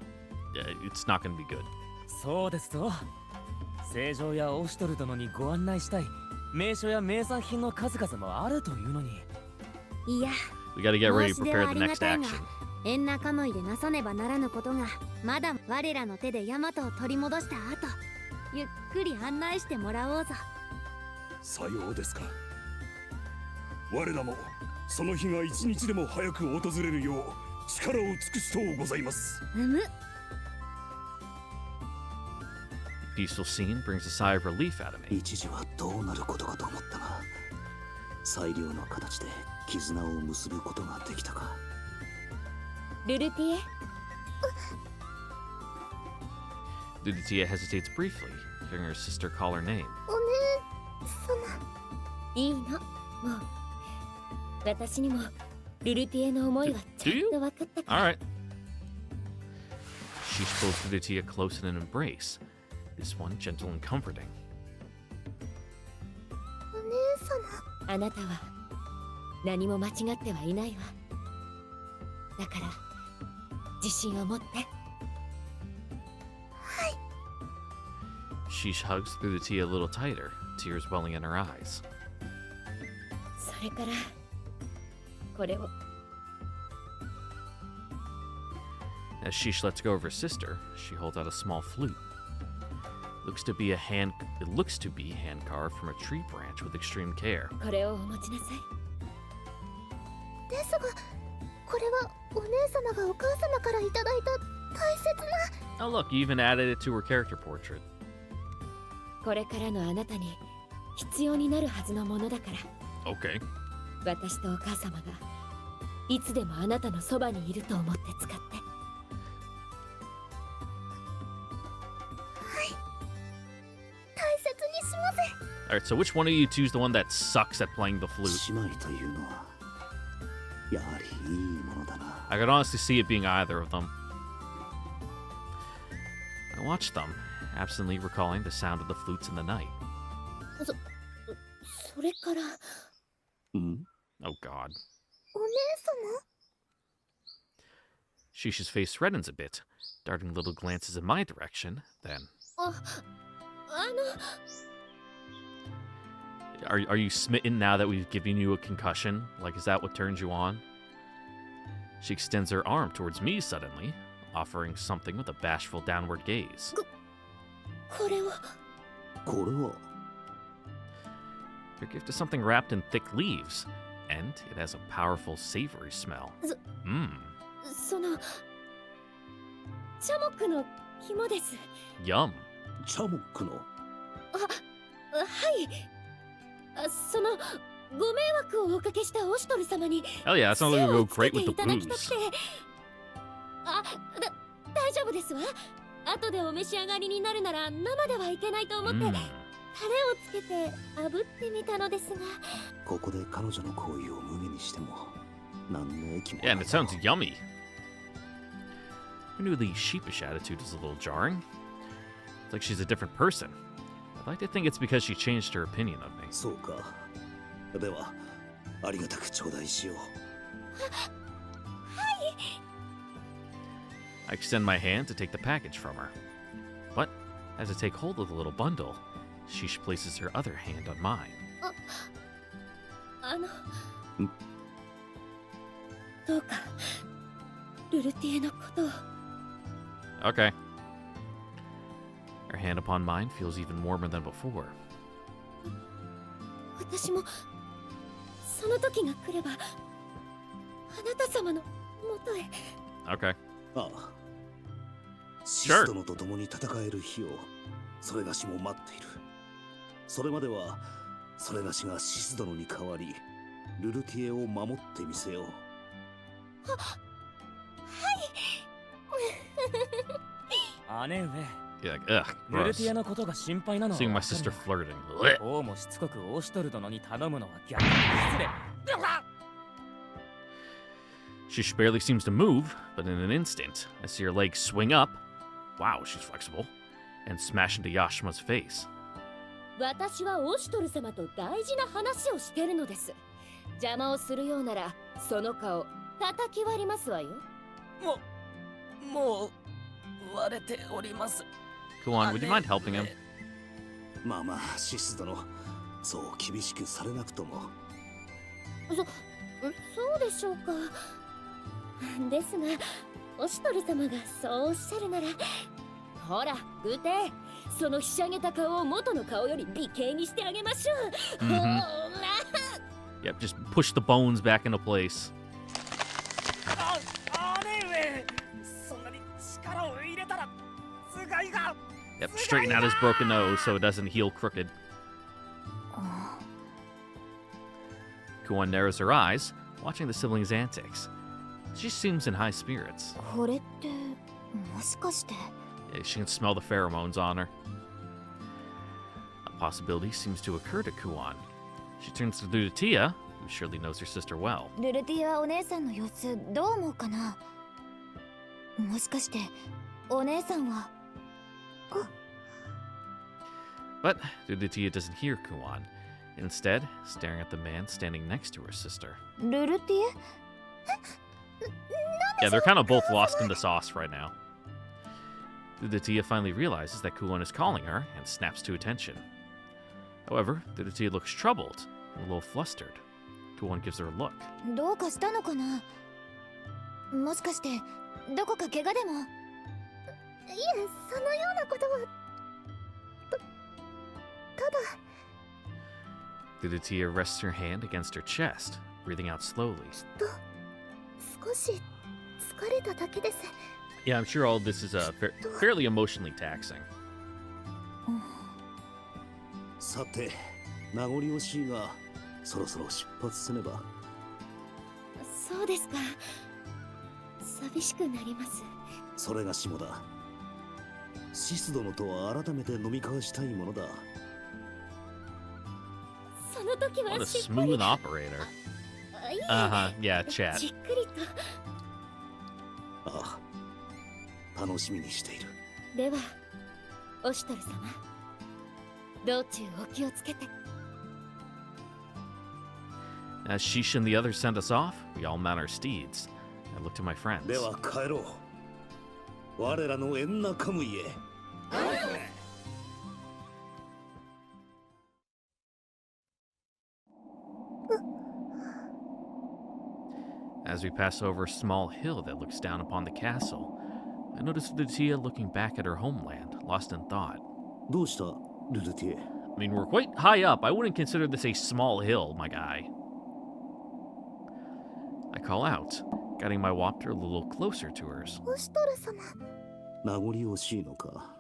it's not going to be good. そうですと。成城やオフシュトル殿にご案内したい名所や名産品の数々もあるというのに。いや、 We got to get ready to 申し出は prepare あ the りが next たいが、 action. 縁仲間でなさねばならぬことがまだ我らの手でヤマトを取り戻した後、ゆっくり案内してもらおうぞ。さようですか。我らもその日が一日でも早く訪れるよう力を尽くしとうございます。Peaceful scene brings a sigh of relief out of me. 一時はどうなることかと思ったが、最良の形で絆を結ぶことができたか。ルルティエ。Luditia hesitates briefly, hearing her sister call her name. お姉様。いいの。もう私にもルルティエの思いはちゃんと分かったから。 Alright. She pulls Luditia close in an embrace, this one gentle and comforting. お姉様。あなたは何も間違ってはいないわ。だから自信を持って。 She hugs Luditia a little tighter, tears welling in her eyes. それからこれを As Shish lets go of her sister, she holds out a small flute. It looks to be hand carved from a tree branch with extreme care. これをお持ちなさい。ですが、これはお姉様がお母様からいただいた大切な。 Oh look, you even added it to her character portrait. これからのあなたに必要になるはずのものだから。 Okay. 私とお母様がいつでもあなたのそばにいると思って使って。大切にします。 Alright, so which one of you two is the one that sucks at playing the flute? 姉妹というのはやはりいいものだな。 I could honestly see it being either of them. I watched them, absently recalling the sound of the flutes in the night. それから、うん？ Oh god. お姉様？ Shisha's face reddens a bit, darting little glances in my direction, then... あの、 Are you smitten now that we've given you a concussion? Like, is that what turns you on? She extends her arm towards me suddenly, offering something with a bashful downward gaze. これは。これは Her gift is something wrapped in thick leaves, and it has a powerful, savory smell. Mmm, そのチャモックの肝です。 yum. チャモックのはい。そのご迷惑をおかけしたオシュトル様に Hell yeah, that sounds like it 手 would を go つ great け with て the いただきたく booze. て。大丈夫ですわ。後でお召し上がりになるなら生ではいけないと思って、 Mm. タレをつけて炙ってみたのですが。ここで彼女の行為を無下にしても何の益も Yeah, and it sounds yummy. Her newly sheepish attitude is a little jarring. It's like she's a different person. I'd like to think it's because she changed her opinion of me. そうか。ではありがたく頂戴しよう。 I extend my hand to take the package from her. But as I take hold of the little bundle, she places her other hand on mine. あのどうかルルティエのことを。 Okay. Her hand upon mine feels even warmer than before. 私もその時が来ればあなた様の元へ。 Okay. ああ。シス殿と共に戦える日をそれがしも待っている。それまではそれがしがシス殿に代わりルルティエを守ってみせよう。姉上、 You're like, ugh, ルルティエ gross. のことが心配なのは Seeing my わかる sister が flirting. Blech. こうもしつこくオーシュトル殿に頼むのは逆に失礼。 She barely seems to move, but in an instant, I see her legs swing up. Wow, she's flexible. And smash into Yashima's face. 私はオシュトル様と大事な話をしてるのです。邪魔をするようならその顔叩き割りますわよ。もう割れております。 Kuan, would you mind helping him? まあまあシス殿、そう厳しくされなくとも。そうでしょうか。ですがオシュトル様がそうおっしゃるなら、ほらグテ、そのひしゃげた顔を元の顔より美形にしてあげましょう。 Mhm. ほら。 Yep, just push the bones back into place. 姉上、そんなに力を入れたら頭蓋が。 Yep, straighten out his broken nose so it doesn't heal crooked. Kuan narrows her eyes, watching the siblings' antics. She seems in high spirits. これってもしかして。 Yeah, she can smell the pheromones on her. A possibility seems to occur to Kuan. She turns to Ludatia, who surely knows her sister well. ルルティはお姉さんの様子どう思うかな。もしかしてお姉さんは。 But Ludatia doesn't hear Kuan, instead staring at the man standing next to her sister. ルルティ Yeah, they're kind of both lost in the sauce right now. Ludatia finally realizes that Kuan is calling her and snaps to attention. However, Ludatia looks troubled and a little flustered. Kuan gives her a look. どうかしたのかな。もしかしてどこか怪我でも。いえ、そのようなことは。ただ。 Lutia rests her hand against her chest, breathing out slowly. と少し疲れただけです。 Yeah, I'm sure all this is fairly emotionally taxing. さて、名残惜しいが、そろそろ出発せねば。そうですか。寂しくなります。それがしもだ。シス殿とは改めて飲み交わしたいものだ。その時は What a しっかり。 smooth operator. いえ Yeah, chat. じっくりと。ああ、楽しみにしている。では、オシュトル様、道中お気をつけて。 As Sheesh and the others send us off, we all mount our steeds. I look to my friends. では帰ろう。我らの縁仲間へ。As we pass over a small hill that looks down upon the castle, I notice Lutia looking back at her homeland, lost in thought. どうしたルルティエ。 I mean, we're quite high up. I wouldn't consider this a small hill, my guy. I call out, guiding my wapter a little closer to hers. オシュトル様。名残惜しいのか。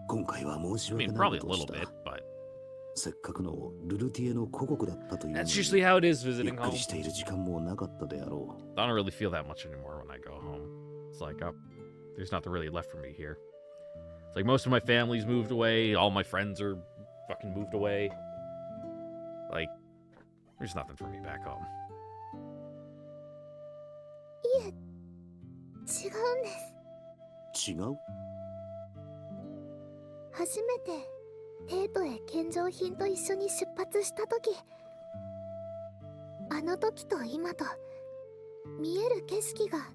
今回は申し I 訳 mean, ない probably こ a とをし little た。 bit, but せっかくのルルティエの故国だったというの that's に usually how it is ゆっ visiting く home. りしている時間もなかったであろ I don't really feel that much anymore when I go home. It's like, oh, there's nothing really left for me here. It's like most of my family's moved away, all my friends are fucking moved away. Like, there's nothing for me back home. いえ、違うんです。う。違う。初めてテートへ献上品と一緒に出発した時、あの時と今と見える景色が違うよ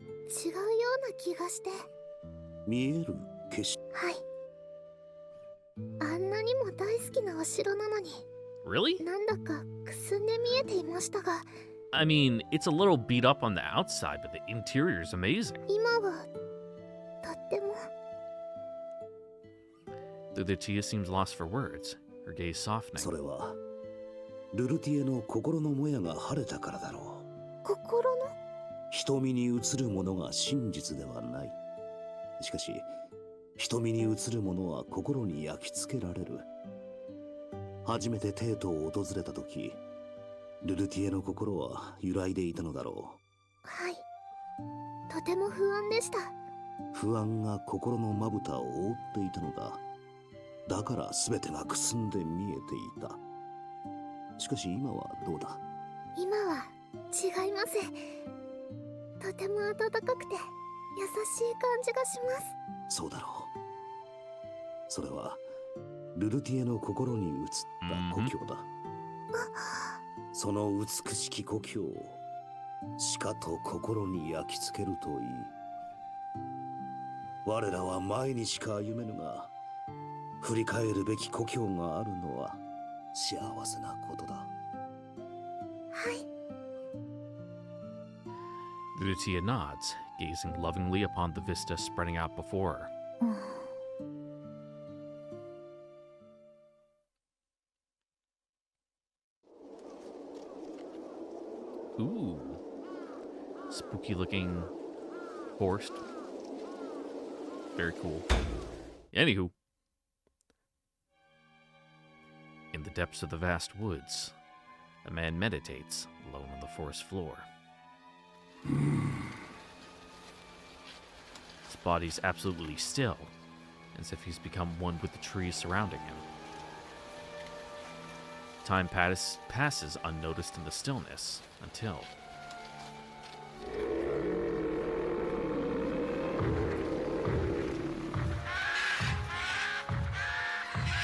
うな気がして。見える景色。はい。あんなにも大好きなお城なのに、 Really? なんだかくすんで見えていましたが、 I mean, it's a little beat up on the outside, but the interior is amazing. 今はとっても。 Lutia seems lost for words, her gaze そ softening. れはルルティエの心のもやが晴れたからだろう。心の。瞳に映るものが真実ではない。しかし瞳に映るものは心に焼き付けられる。初めてテートを訪れた時、ルルティエの心は揺らいでいたのだろはい。とても不安でした。う。不安が心のまぶたを覆っていたのだ。だから全てがくすんで見えていた。しかし今はどうだ。今は違います。とても暖かくて優しい感じがします。そうだろう。それはルルティエの心に映った故郷だ。その美しき故郷をしかと心に焼き付けるといい。我らは前にしか歩めぬが、振り返るべき故郷があるのは幸せなことだ。はい。 Lutia nods, gazing lovingly upon the vista spreading out before her. Ooh. Spooky looking forest. Very cool. Anywho. In the depths of the vast woods, a man meditates, alone on the forest floor. His body's absolutely still, as if he's become one with the trees surrounding him. Time passes unnoticed in the stillness, until...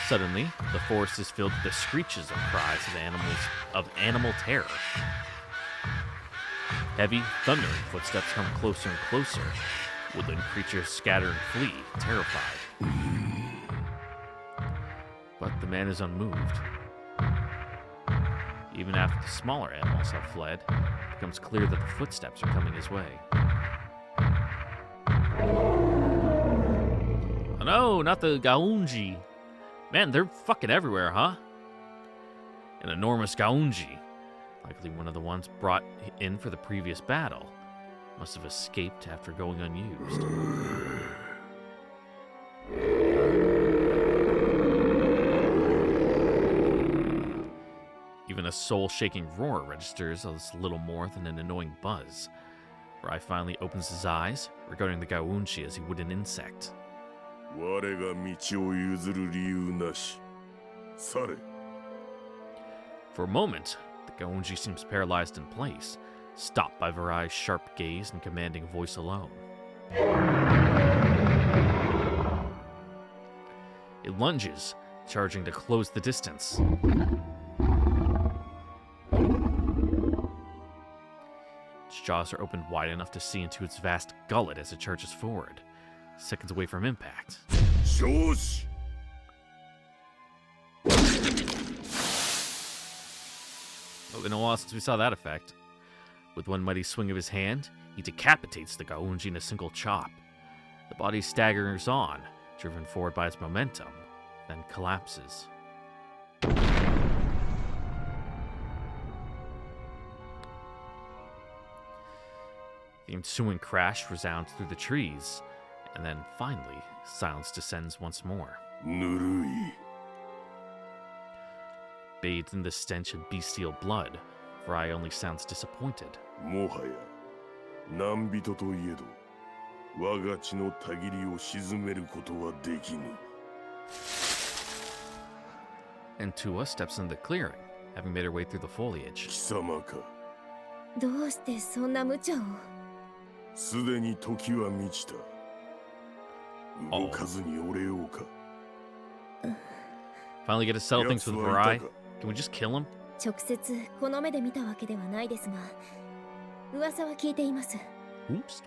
Suddenly, the forest is filled with the screeches and cries of animal terror. Heavy, thundering footsteps come closer and closer. Woodland creatures scatter and flee, terrified. But the man is unmoved. Even after the smaller animals have fled, it becomes clear that the footsteps are coming his way. no, not the Gaunji. Man, they're fucking everywhere, huh? An enormous Gaunji, likely one of the ones brought in for the previous battle, must have escaped after going unused. Even a soul-shaking roar registers as little more than an annoying buzz. Rai finally opens his eyes, regarding the Gaunji as he would an insect. 我が道を譲る理由なし。去れ。 For a moment, the Gaunji seems paralyzed in place, stopped by Varai's sharp gaze and commanding voice alone. It lunges, charging to close the distance. Its jaws are opened wide enough to see into its vast gullet as it charges forward, seconds away from impact. 少子 Oh, been a while since we saw that effect. With one mighty swing of his hand, he decapitates the Gaunji in a single chop. The body staggers on, driven forward by its momentum, then collapses. The ensuing crash resounds through the trees, and then finally, silence descends once more. ぬるい。 Bathed in the stench of bestial blood, Varai only sounds disappointed. もはや何人といえど我が血のたぎりを鎮めることはできぬ。 And Tua steps into the clearing, having made her way through the foliage. 貴様か。どうしてそんな無茶を。すでに時は満ちた。動かずにおれようか。 Finally get to settle things with Varai. Can we just kill him? 直接この目で見たわけではないですが、噂は聞いています。 Oops.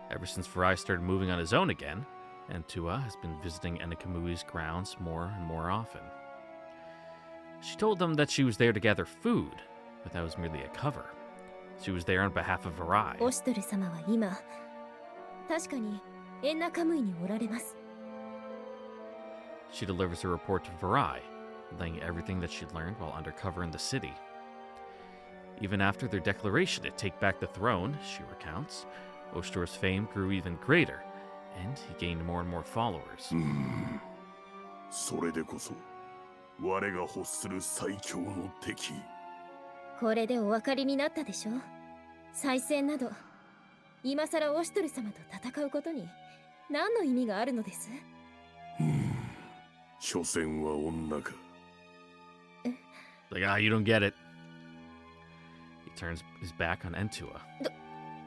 Ever since Varai started moving on his own again, and Tua has been visiting Enikamui's grounds more and more often. She told them that she was there to gather food, but that was merely a cover. She was there on behalf of Varai. オシュトル様は今、確かにエンナカムイにおられます。 She delivers her report to Varai, laying everything that she'd learned while undercover in the city. Even after their declaration to take back the throne, she recounts, Oshtor's fame grew even greater, and he gained more and more followers. それでこそ我が欲する最強の敵。これでお分かりになったでしょ。再戦など、今さらオシュトル様と戦うことに何の意味があるのです？所詮は女か。 Like, you don't get it. He turns his back on Entua.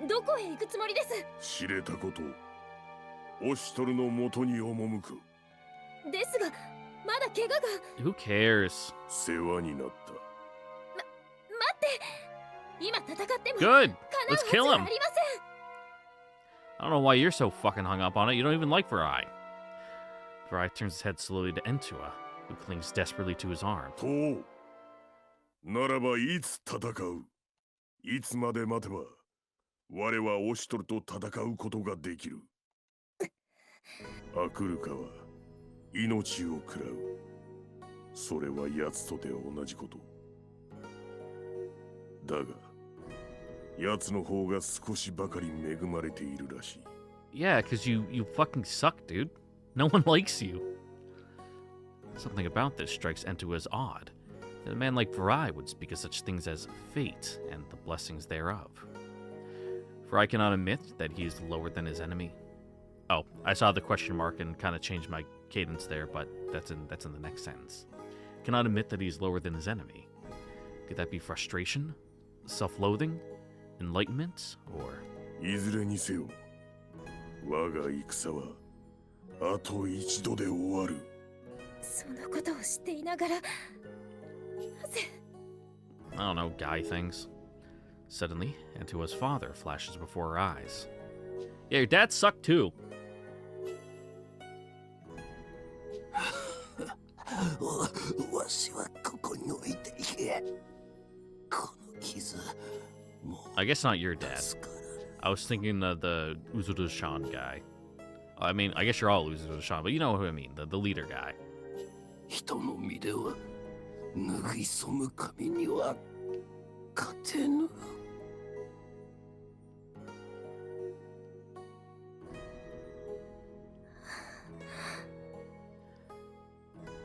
どこへ行くつもりです？知れたこと、オシュトルの元に赴く。ですが、まだ怪我が。Who cares? 世話になった。待って、今戦っても Good! 叶う Let's は kill ずは him! ありません。 I don't know why you're so fucking hung up on it. You don't even like Varai. Varai turns his head slowly to Entua, who clings desperately to his arm. とう。ならばいつ戦う？いつまで待てば我はオシュトルと戦うことができる。アクルカは命を食らう。それは奴とて同じこと。だが、奴の方が少しばかり恵まれているらしい。Yeah, because you fucking suck, dude. No one likes you. Something about this strikes Entua as odd. That a man like Varai would speak of such things as fate and the blessings thereof. Varai cannot admit that he is lower than his enemy. Oh, I saw the question mark and kind of changed my cadence there, but that's in the next sentence. Cannot admit that he is lower than his enemy. Could that be frustration, self-loathing, enlightenment, or... いずれにせよ、我が戦はあと一度で終わる。そのことを知っていながら、なぜ？ I don't know, guy things. Suddenly, Entua's father flashes before her eyes. Yeah, your dad sucked too. わしはここに置いていけ。この傷、もう I guess not your dad. 助からん。 I was thinking of the Uzuru-shan guy. I mean, I guess you're all losers with Sean, but you know who I mean, the leader guy. 人の身では脱ぎ染む神には勝てぬ。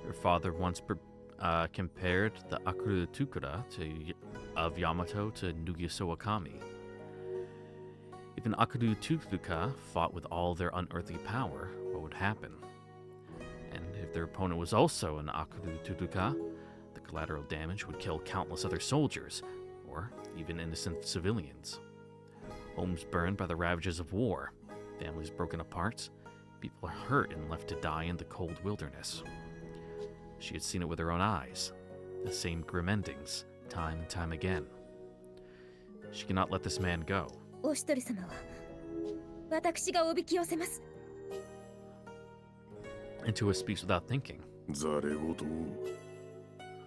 Her father once compared the Akuru Tukura of Yamato to Nugisowa Kami. If an Akuru Tukura fought with all their unearthly power, what would happen? And if their opponent was also an Akuru Tukura, the collateral damage would kill countless other soldiers, or even innocent civilians. Homes burned by the ravages of war, families broken apart, people hurt and left to die in the cold wilderness. She had seen it with her own eyes, the same grim endings, time and time again. She cannot let this man go. おしとり様は私がおびき寄せます。 Intua speaks without thinking. ざれ言を。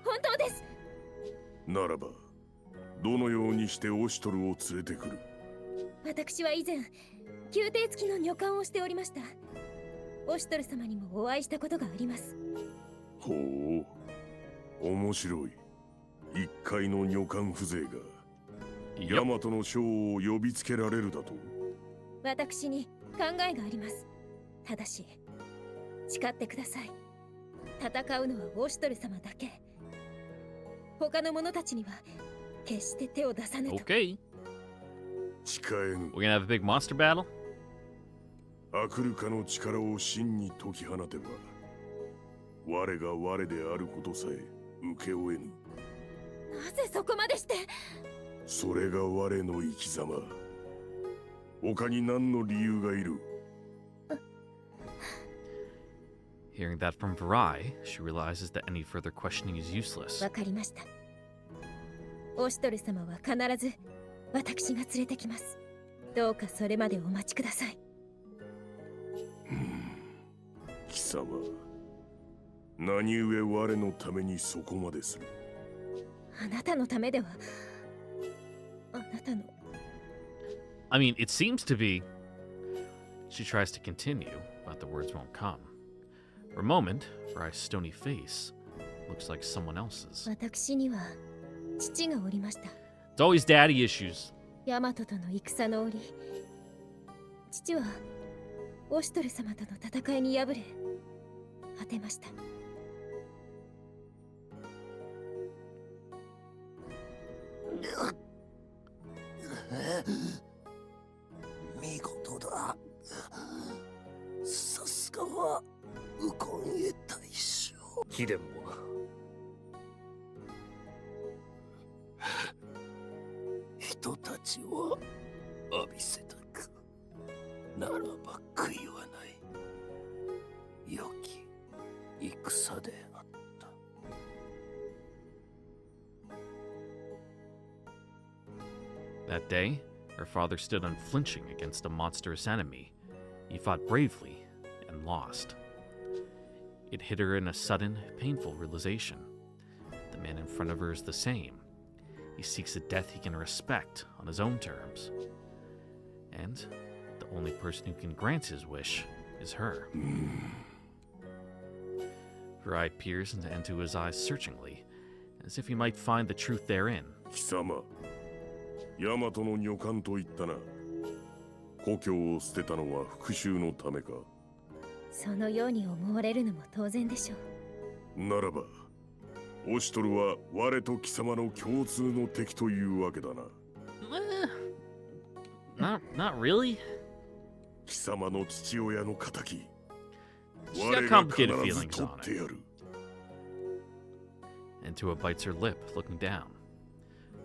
本当です。ならば、どのようにしてオシトルを連れてくる？私は以前、宮廷付きの女官をしておりました。オシトル様にもお会いしたことがあります。 ほう、面白い。一介の女官風情がヤマトの将を呼びつけられるだと。私に考えがあります。ただし、誓ってください。戦うのはオシトル様だけ。他の者たちには決して手を出さぬと。Okay. 誓えぬ。 We're gonna have a big monster battle? アクルカの力を真に解き放てば、我が我であることさえ受け負えぬ。なぜそこまでして。それが我の生き様。他に何の理由がいる？ Hearing that from Varai, she realizes that any further questioning is useless. わかりました。オシトル様は必ず私が連れてきます。どうかそれまでお待ちください。貴様、何故我のためにそこまでする？あなたのためでは。あなたの。I mean, it seems to be. She tries to continue, but the words won't come. For a moment, Varai's stony face looks like someone else's. 私には父がおりました。 It's always daddy issues. ヤマトとの戦の折、父はオシトル様との戦いに敗れ果てました。見事だ。さすがはウコンへ大将。貴殿も人たちを浴びせたか。ならば悔いはない。良き戦であった。That day, her father stood unflinching against a monstrous enemy. He fought bravely and lost. It hit her in a sudden, painful realization. The man in front of her is the same. He seeks a death he can respect on his own terms. And the only person who can grant his wish is her. Her eye peers into his eyes searchingly, as if he might find the truth therein. 貴様、ヤマトの女官と言ったな。故郷を捨てたのは復讐のためか。そのように思われるのも当然でしょう。ならば、オシトルは我と貴様の共通の敵というわけだな。Not really. 貴様の父親の仇。 She's 我 got が complicated 必ず feelings 取 on って it. やる。 Antua bites her lip, looking down.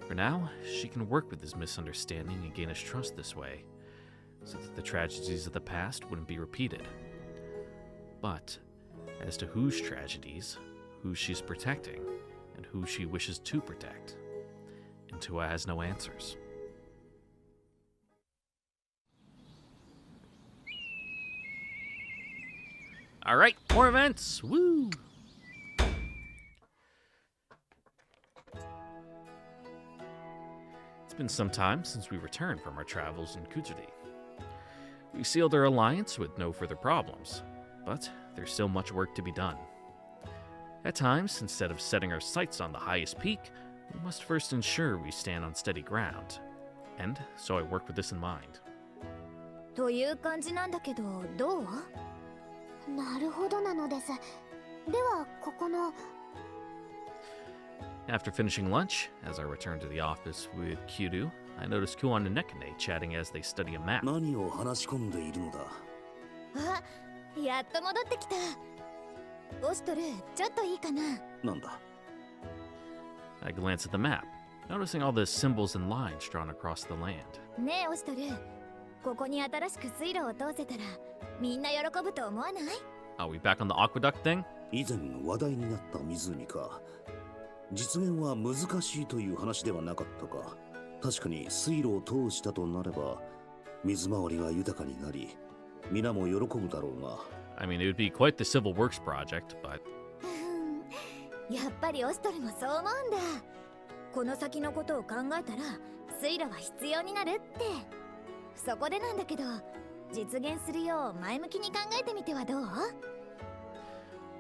For now, she can work with his misunderstanding and gain his trust this way, so that the tragedies of the past wouldn't be repeated. But as to whose tragedies, who she's protecting, and who she wishes to protect, Antua has no answers. All right, more events. Woo! It's been some time since we returned from our travels in Kujudi. We sealed our alliance with no further problems, but there's still much work to be done. At times, instead of setting our sights on the highest peak, we must first ensure we stand on steady ground. And so I work with this in mind. という感じなんだけど、どう？なるほどなのです。ではここの After finishing lunch, as I return to the office with Kyuru, I notice Kuon and Nekane chatting as they study a map. 何を話し込んでいるのだ。あ、やっと戻ってきた。オシトル、ちょっといいかな。なんだ。 I glance at the map, noticing all the symbols and lines drawn across the land. ねえオシトル、ここに新しく水路を通せたらみんな喜ぶと思わない？ Are we back on the aqueduct thing? 以前話題になった湖か。実現は難しいという話ではなかったか。確かに水路を通したとなれば水回りが豊かになり皆も喜ぶだろうが。 I mean, it would be quite the civil works project, but やっぱりオシトルもそう思うんだ。この先のことを考えたら水路は必要になるって。そこでなんだけど、実現するよう前向きに考えてみてはどう？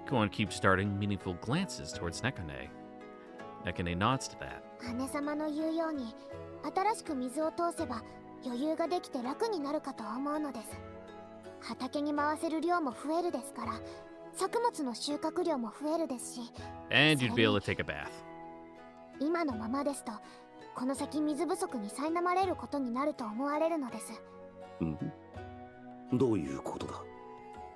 Kuon keeps darting meaningful glances towards Nekane. Nekane nods to that. 姉様の言うように新しく水を通せば余裕ができて楽になるかと思うのです。畑に回せる量も増えるですから作物の収穫量も増えるですし、 And you'd be able to take a bath. 今のままですとこの先水不足に苛まれることになると思われるのです。どういうことだ。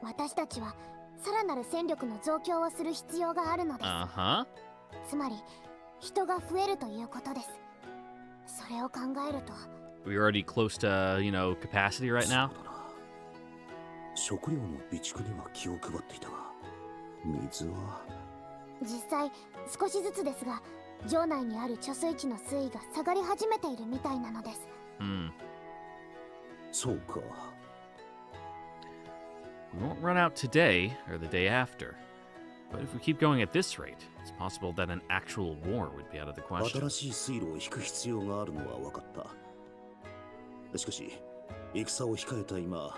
私たちはさらなる戦力の増強をする必要があるのです。Uh-huh. つまり人が増えるということです。それを考えると We're already close to, capacity right now. そうだな。食料の備蓄には気を配っていたが水は実際少しずつですが城内にある貯水池の水位が下がり始めているみたいなのです。そうか。 We won't run out today or the day after. But if we keep going at this rate, it's possible that an actual war would be out of the question. 新しい水路を引く必要があるのは分かった。しかし戦を控えた今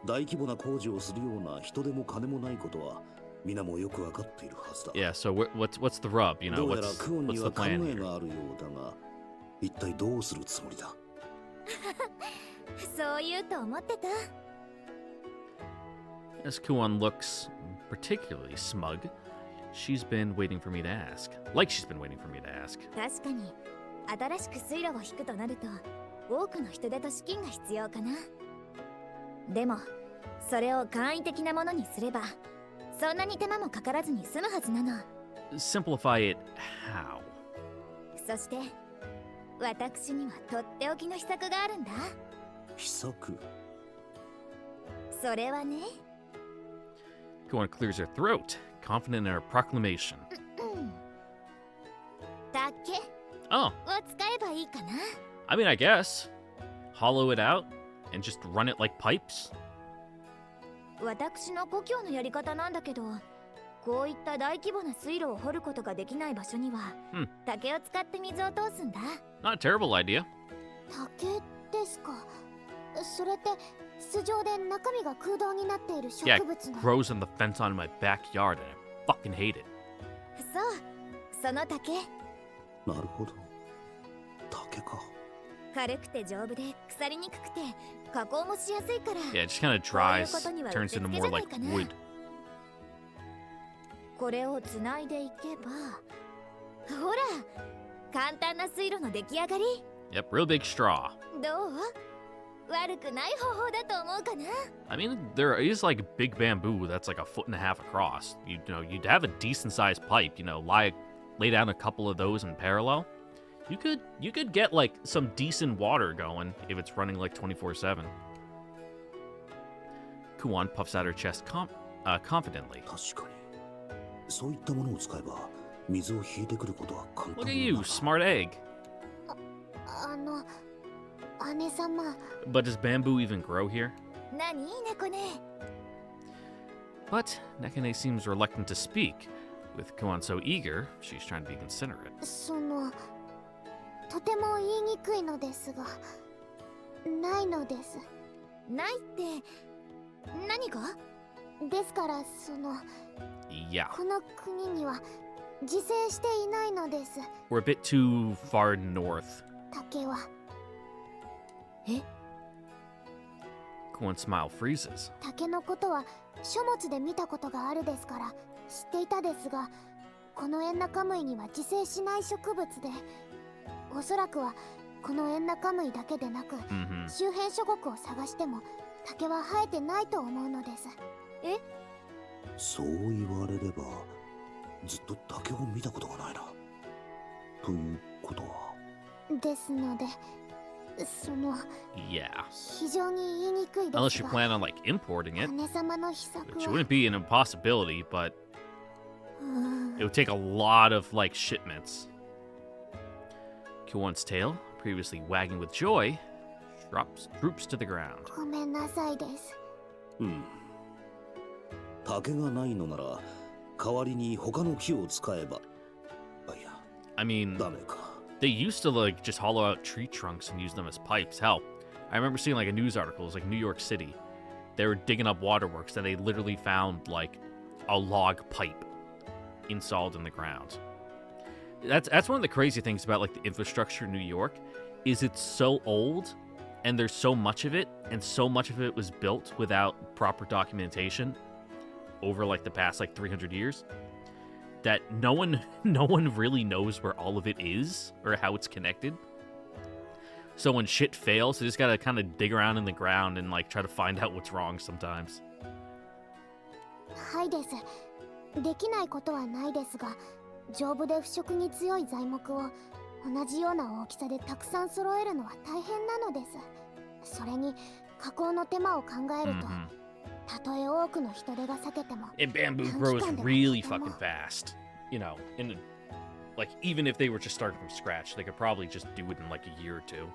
大規模な工事をするような人手も金もないことは皆もよく分かっているはずだ。 Yeah, so what's the rub? どうやら What's クオンに the は考 plan え here? があるようだが一体どうするつもりだ。そう言うと思ってた。 As Kuon looks particularly smug, she's been waiting for me to ask. Like she's been waiting for me to ask. 確かに新しく水路を引くとなると多くの人手と資金が必要かな。でもそれを簡易的なものにすればそんなに手間もかからずに済むはずなの。 Simplify it how? そして私にはとっておきの秘策があるんだ。秘策。それはね。 Kuon clears her throat, confident in her proclamation. 竹 Oh, を使えばいいかな。 I mean, I guess. Hollow it out and just run it like pipes? 私の故郷のやり方なんだけど、こういった大規模な水路を掘ることができない場所には、竹を使って水を通すんだ。 Not a terrible idea. 竹ですか。それって筒状で中身が空洞になっている植 Yeah, 物 it の grows on the fence on my backyard and I fucking hate it. そう、その竹。なるほど。竹か。軽くて丈夫で腐りにくくて加工もしやすいから。 Yeah, it just kind of dries, turns into more like wood. これをつないでいけば、ほら、簡単な水路の出来上がり。 Yep, real big straw. どう？悪くない方法だと思うかな。 I mean, there is like big bamboo that's like 1.5 feet across. You'd have a decent sized pipe, lay down a couple of those in parallel. You could get like some decent water going if it's running like 24/7. Kuon puffs out her chest confidently. 確かに。そういったものを使えば水を引いてくることは簡単 Look だ at you, smart egg. 姉様。 But does bamboo even grow here? 何猫ね。 But Nekane seems reluctant to speak. With Kuon so eager, she's trying to be considerate. とても言いにくいのですがないのです。ないって何が？ですからYeah. この国には自生していないのです。 We're a bit too far north. 竹は。 Kuon's smile freezes. 竹のことは書物で見たことがあるですから知っていたですが、このエンナカムイには自生しない植物で、おそらくはこのエンナカムイだけでなく、 Mm-hmm. 周辺諸国を探しても竹は生えてないと思うのです。そう言われればずっと竹を見たことがないな。ということはですので、Yeah. 非常に言いにくいで Unless す you が、 plan on like importing it, 姉様の秘策 which は wouldn't be an impossibility, but it would take a lot of like shipments. Kuon's tail, previously wagging with joy, droops to the ground. ごめんなさいです。うん。竹がないのなら代わりに他の木を使えば。あ、いや、 I mean, ダメか。 they used to like just hollow out tree trunks and use them as pipes. Hell, I remember seeing like a news article, it was like New York City. They were digging up waterworks and they literally found like a log pipe installed in the ground. That's one of the crazy things about like the infrastructure in New York is it's so old and there's so much of it, and so much of it was built without proper documentation over like the past like 300 years that no one really knows where all of it is or how it's connected. So when shit fails, they just gotta kind of dig around in the ground and like try to find out what's wrong sometimes. はいです。できないことはないですが、丈夫で腐食に強い材木を同じような大きさでたくさん揃えるのは大変なのです。それに加工の手間を考えると、 Mhm. たとえ多くの人手が避けても、 And bamboo grows really fucking fast. You know, like even if they were just starting from scratch, they could probably just do it in like a year or two.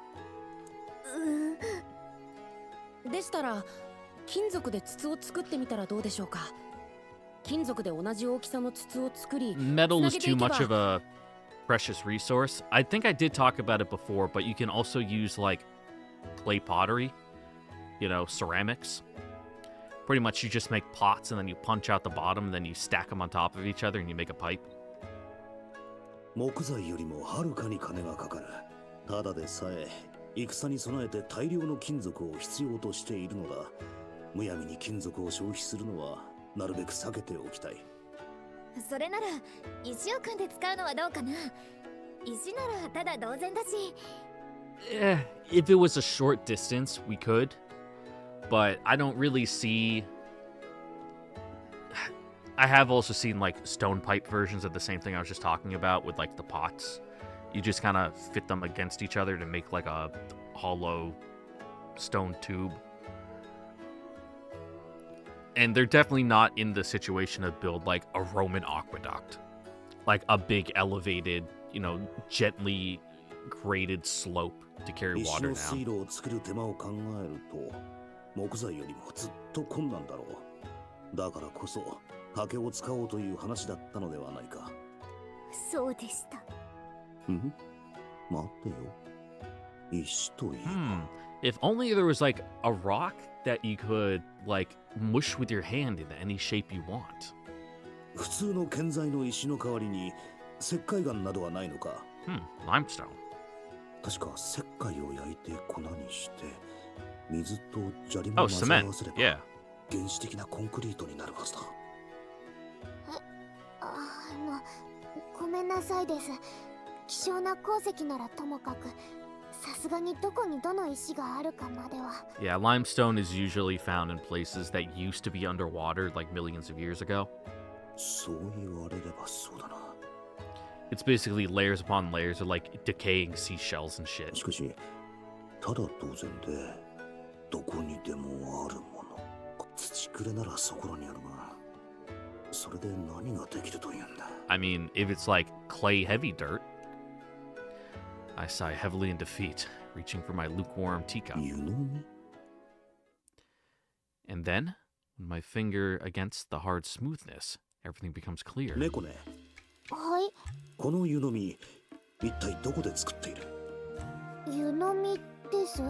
でしたら金属で筒を作ってみたらどうでしょうか。金属で同じ大きさの筒を作り、 Metal is too much of a precious resource. I think I did talk about it before, but you can also use like clay pottery, you know, ceramics. Pretty much you just make pots and then you punch out the bottom and then you stack them on top of each other and you make a pipe. 木材よりもはるかに金がかかる。ただでさえ戦に備えて大量の金属を必要としているのだ。むやみに金属を消費するのはなるべく避けておきたい。それなら石を組んで使うのはどうかな。石ならただ同然だし。If it was a short distance, we could. But I don't really see... I have also seen like stone pipe versions of the same thing I was just talking about with like the pots. You just kind of fit them against each other to make like a hollow stone tube. And they're definitely not in the situation to build like a Roman aqueduct. Like a big elevated, you know, gently graded slope to carry 石 water の水 down. 路を作る手間を考えると木材よりもずっと困難だろう。だからこそ竹を使おうという話だったのではないか。そうでした。ん？待ってよ。石といえば、If only there was like a rock that you could like mush with your hand in any shape you want. 普通の建材の石の代わりに石灰岩などはないのか。Limestone. 確か石灰を焼いて粉にして水と砂利も Oh, 混ぜ合 cement. わせれば Yeah. 原始的なコンクリートになるはずだ。ごめんなさいです。希少な鉱石ならともかく、さすがにどこにどの石があるかまでは。 Yeah, limestone is usually found in places that used to be underwater like millions of years ago. そう言われればそうだな。 It's basically layers upon layers of like decaying seashells and shit. しかし、ただ当然でどこにでもあるもの。土くれならそこらにあるが、それで何ができるというんだ。 I mean, if it's like clay heavy dirt. I sigh heavily in defeat, reaching for my lukewarm teacup. 湯飲み？ And then, with my finger against the hard smoothness, everything becomes clear. 猫ね。はい、この湯飲み、一体どこで作っている？湯飲みです。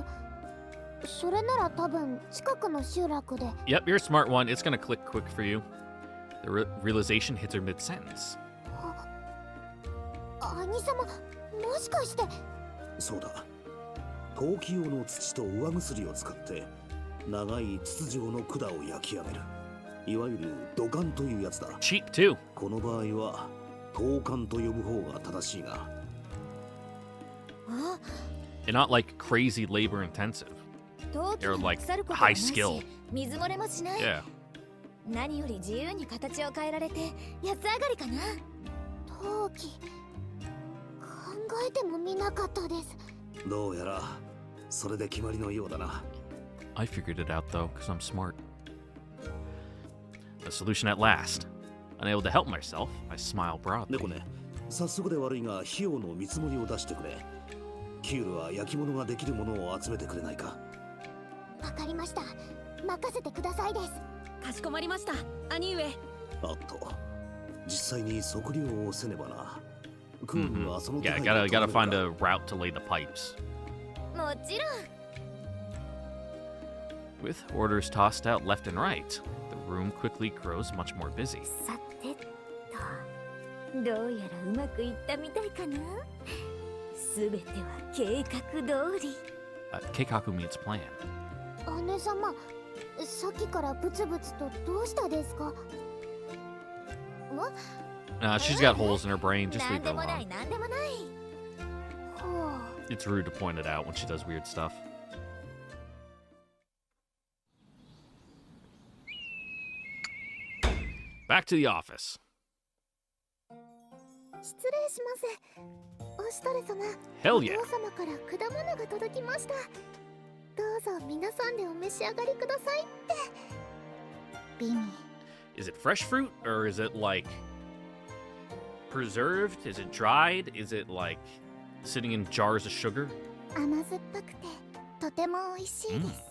それなら多分近くの集落で。 Yep, you're a smart one. It's gonna click quick for you. The realization hits her mid-sentence. 兄様、もしかして。そうだ。陶器用の土と上薬を使って長い筒状の管を焼き上げる。いわゆる土管というやつだ。Cheap too. この場合は陶管と呼ぶ方が正しいが。And not like crazy labor intensive. 陶器 They're が like 腐ること high はなし、 skill. 水漏れもしない。 Yeah. 何より自由に形を変えられて安上がりかな。陶器、考えてもみなかったです。どうやらそれで決まりのようだな。I figured it out though, because I'm smart. A solution at last. Unable to help myself, I smile broadly. 猫ね、早速で悪いが費用の見積もりを出してくれ。キュールは焼き物ができるものを集めてくれないか。わかりました。任せてくださいです。かしこまりました、兄上。あと、実際に測量をせねばな。クール Mhm. はその Yeah, 手配を gotta 取 find れ a るか。 route to lay the pipes. もちろん。 With orders tossed out left and right, the room quickly grows much more busy. さてと、どうやらうまくいったみたいかな。すべては計画通り。Keikaku means plan. 姉様、さっきからブツブツとどうしたですか？ She's got holes in her brain, just な leave ん her でもない alone. なんでもない。ほう。 It's rude to point it out when she does weird stuff. Back to the office. 失礼します。おしとる様、 Hell お yeah. 父様から果物が届きました。どうぞ皆さんでお召し上がりくださいって。ビミ。 Is it fresh fruit or is it like preserved? Is it dried? Is it like sitting in jars of sugar? 甘酸っぱくてとても美味しいです。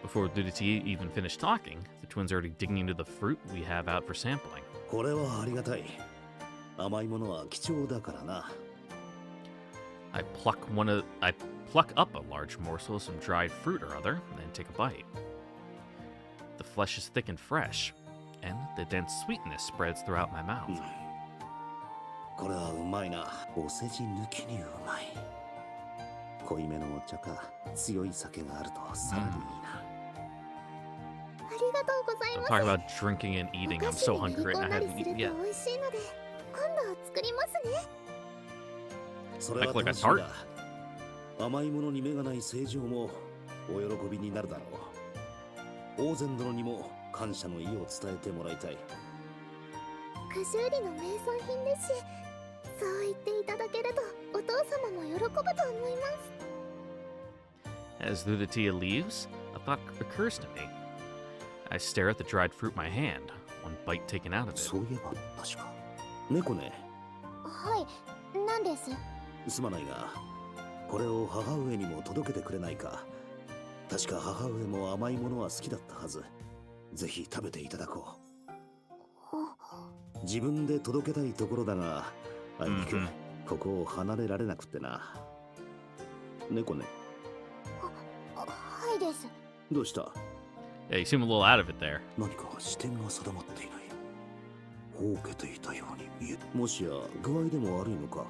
Before Duditi even finished talking, the twins are already digging into the fruit we have out for sampling. これはありがたい。甘いものは貴重だからな。I pluck up a large morsel of some dried fruit or other, and then take a bite. The flesh is thick and fresh, and the dense sweetness spreads throughout my mouth. これはうまいな。お世辞抜きにうまい。濃いめのお茶か強い酒があるとさらにいいな。ありがとうござい I'm ます。 talking about drinking and eating. お I'm 菓子 so に練り hungry 込 and ん I だり haven't する eaten と yet. 美味しいので、今度作りますね。それは Like a 楽しみだ。甘いものに目がない成城もお喜びになるだろう。王禅殿にも感謝の意を伝えてもらいたい。クジューリの名産品ですし、そう言っていただけるとお父様も喜ぶと思います。 As Ludatia leaves, a thought occurs to me. I stare at the dried fruit in my hand, one bite taken out of it. そういえば確か。猫ね、はい、何です？すまないが、これを母上にも届けてくれないか。確か母上も甘いものは好きだったはず。ぜひ食べていただこう。自分で届けたいところだが、あいにくここを離れられなくってな。猫ね。はいです。どうした？ Yeah, you seem a little out of it there. 何か視点が定まっていない。ほうけていたように見える。もしや具合でも悪いのか？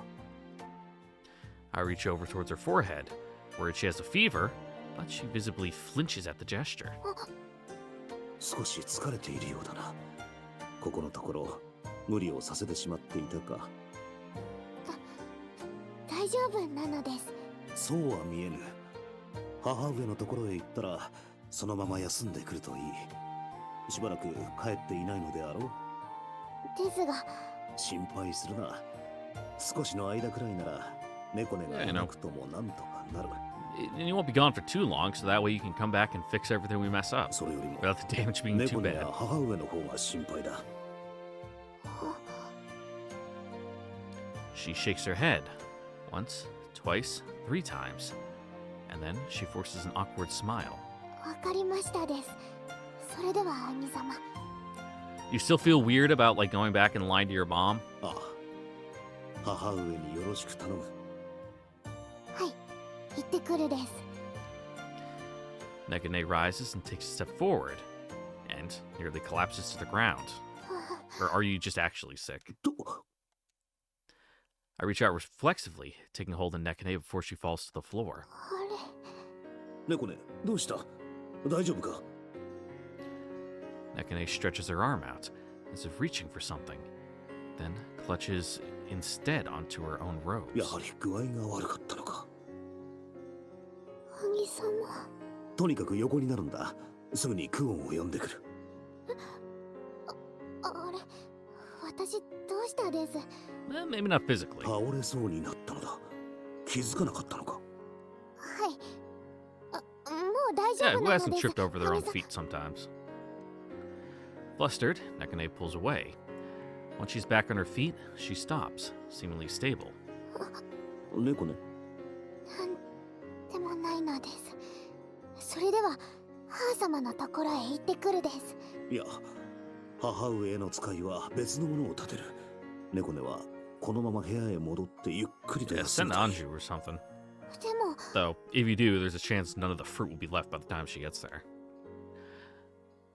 I reach over towards her forehead, where she has a fever, but she visibly flinches at the gesture. 少し疲れているようだな。ここのところ無理をさせてしまっていたか。大丈夫なのです。そうは見えぬ。母上のところへ行ったらそのまま休んでくるといい。しばらく帰っていないのであろう。ですが、心配するな。少しの間くらいなら猫ねがいなくともなんとかなる。 And you won't be gone for too long, so that way you can come back and fix everything we mess up それよりも without the damage being too 猫ね bad. や母上の方が心配だ。 She shakes her head once, twice, 3 times, and then she forces an awkward smile. わかりましたです。それでは兄様。 You still feel weird about like going back and lying to your mom? ああ、母上によろしく頼む。はい、行ってくるです。Nekane rises and takes a step forward, and nearly collapses to the ground. Or are you just actually sick? ど I reach out reflexively, taking hold of Nekane before she falls to the floor. 猫ね、どうした？大丈夫か？ Nekane stretches her arm out, as if reaching for something, then clutches instead onto her own や robes. はり具合が悪かったのか。兄様。とにかく横になるんだ。すぐにクオンを呼んでくる。あれ、私どうしたです？ Maybe not physically. 倒れそうになったのだ。気づかなかったのか。はい。もう大丈 Yeah, 夫 who なの hasn't です。 tripped over their own 神様 feet sometimes? Flustered, Nekane pulls away. Once she's back on her feet, she stops, seemingly stable. 猫ね、なんでもないのです。それでは、母様のところへ行ってくるです。いや、母上への使いは別のものを立てる。猫ねはこのまま部屋へ戻ってゆっくりと Yeah, 休 send むといい。 Anju or something. でも、 Though, if you do, there's a chance none of the fruit will be left by the time she gets there.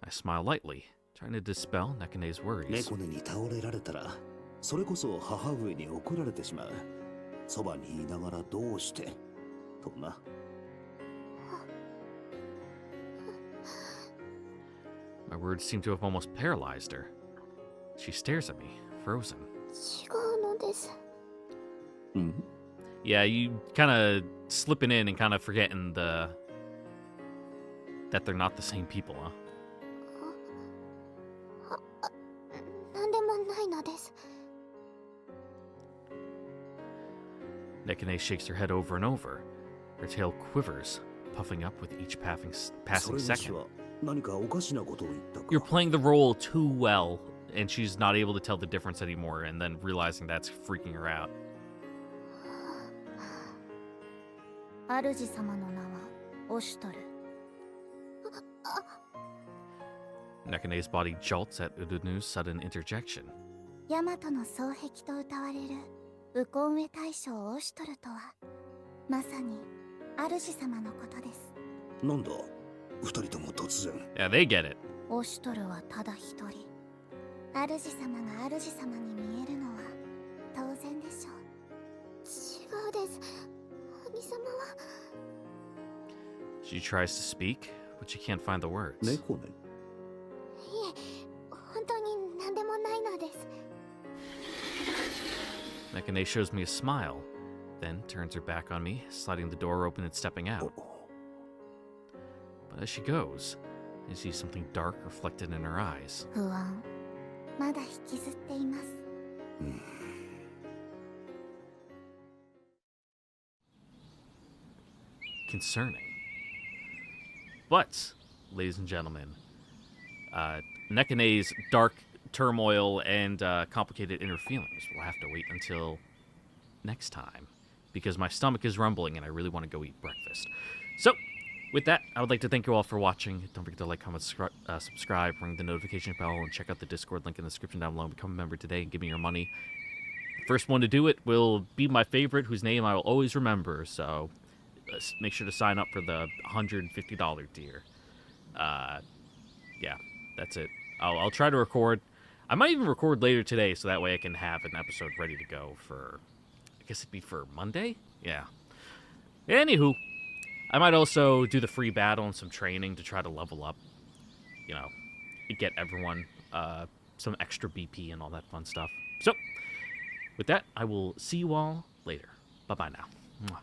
I smile lightly, trying to dispel Nekane's worries. 猫ねに倒れられたら、それこそ母上に怒られてしまう。そばにいながらどうしてとな。 My words seem to have almost paralyzed her. She stares at me, frozen. 違うのです。うん。 Yeah, you kind of slipping in and kind of forgetting that they're not the same people, huh? なんでもないのです。 Nekane shakes her head over and over. Her tail quivers, puffing up with each passing それがし second. は何かおかしなことを言ったか。 You're playing the role too well, and she's not able to tell the difference anymore, and then realizing that's freaking her out. 主様の名はオシュトル。 Nekane's body jolts at Udunu's sudden interjection. ヤマトの双璧と謳われるウコンウェ大将オシュトルとは、まさに主様のことです。なんだ、二人とも突然。 Yeah, they get it. オシュトルはただ一人。主様が主様に見えるのは当然でしょう。違うです。兄様は。 She tries to speak, but she can't find the words. 猫ね。いえ、本当に何でもないのです。 Nekane shows me a smile, then turns her back on me, sliding the door open and stepping out. But as she goes, I see something dark reflected in her eyes. 不安。まだ引きずっています。 Concerning. But, ladies and gentlemen, Nekane's dark turmoil and complicated inner feelings will have to wait until next time, because my stomach is rumbling and I really want to go eat breakfast. So, with that, I would like to thank you all for watching. Don't forget to like, comment, subscribe, ring the notification bell, and check out the Discord link in the description down below. Become a member today and give me your money. The first one to do it will be my favorite, whose name I will always remember, so make sure to sign up for the $150 tier. Yeah, that's it. I'll try to record. I might even record later today, so that way I can have an episode ready to go for, I guess it'd be for Monday? Yeah. Anywho, I might also do the free battle and some training to try to level up, you know, get everyone some extra BP and all that fun stuff. So, with that, I will see you all later. Bye-bye now. Mwah.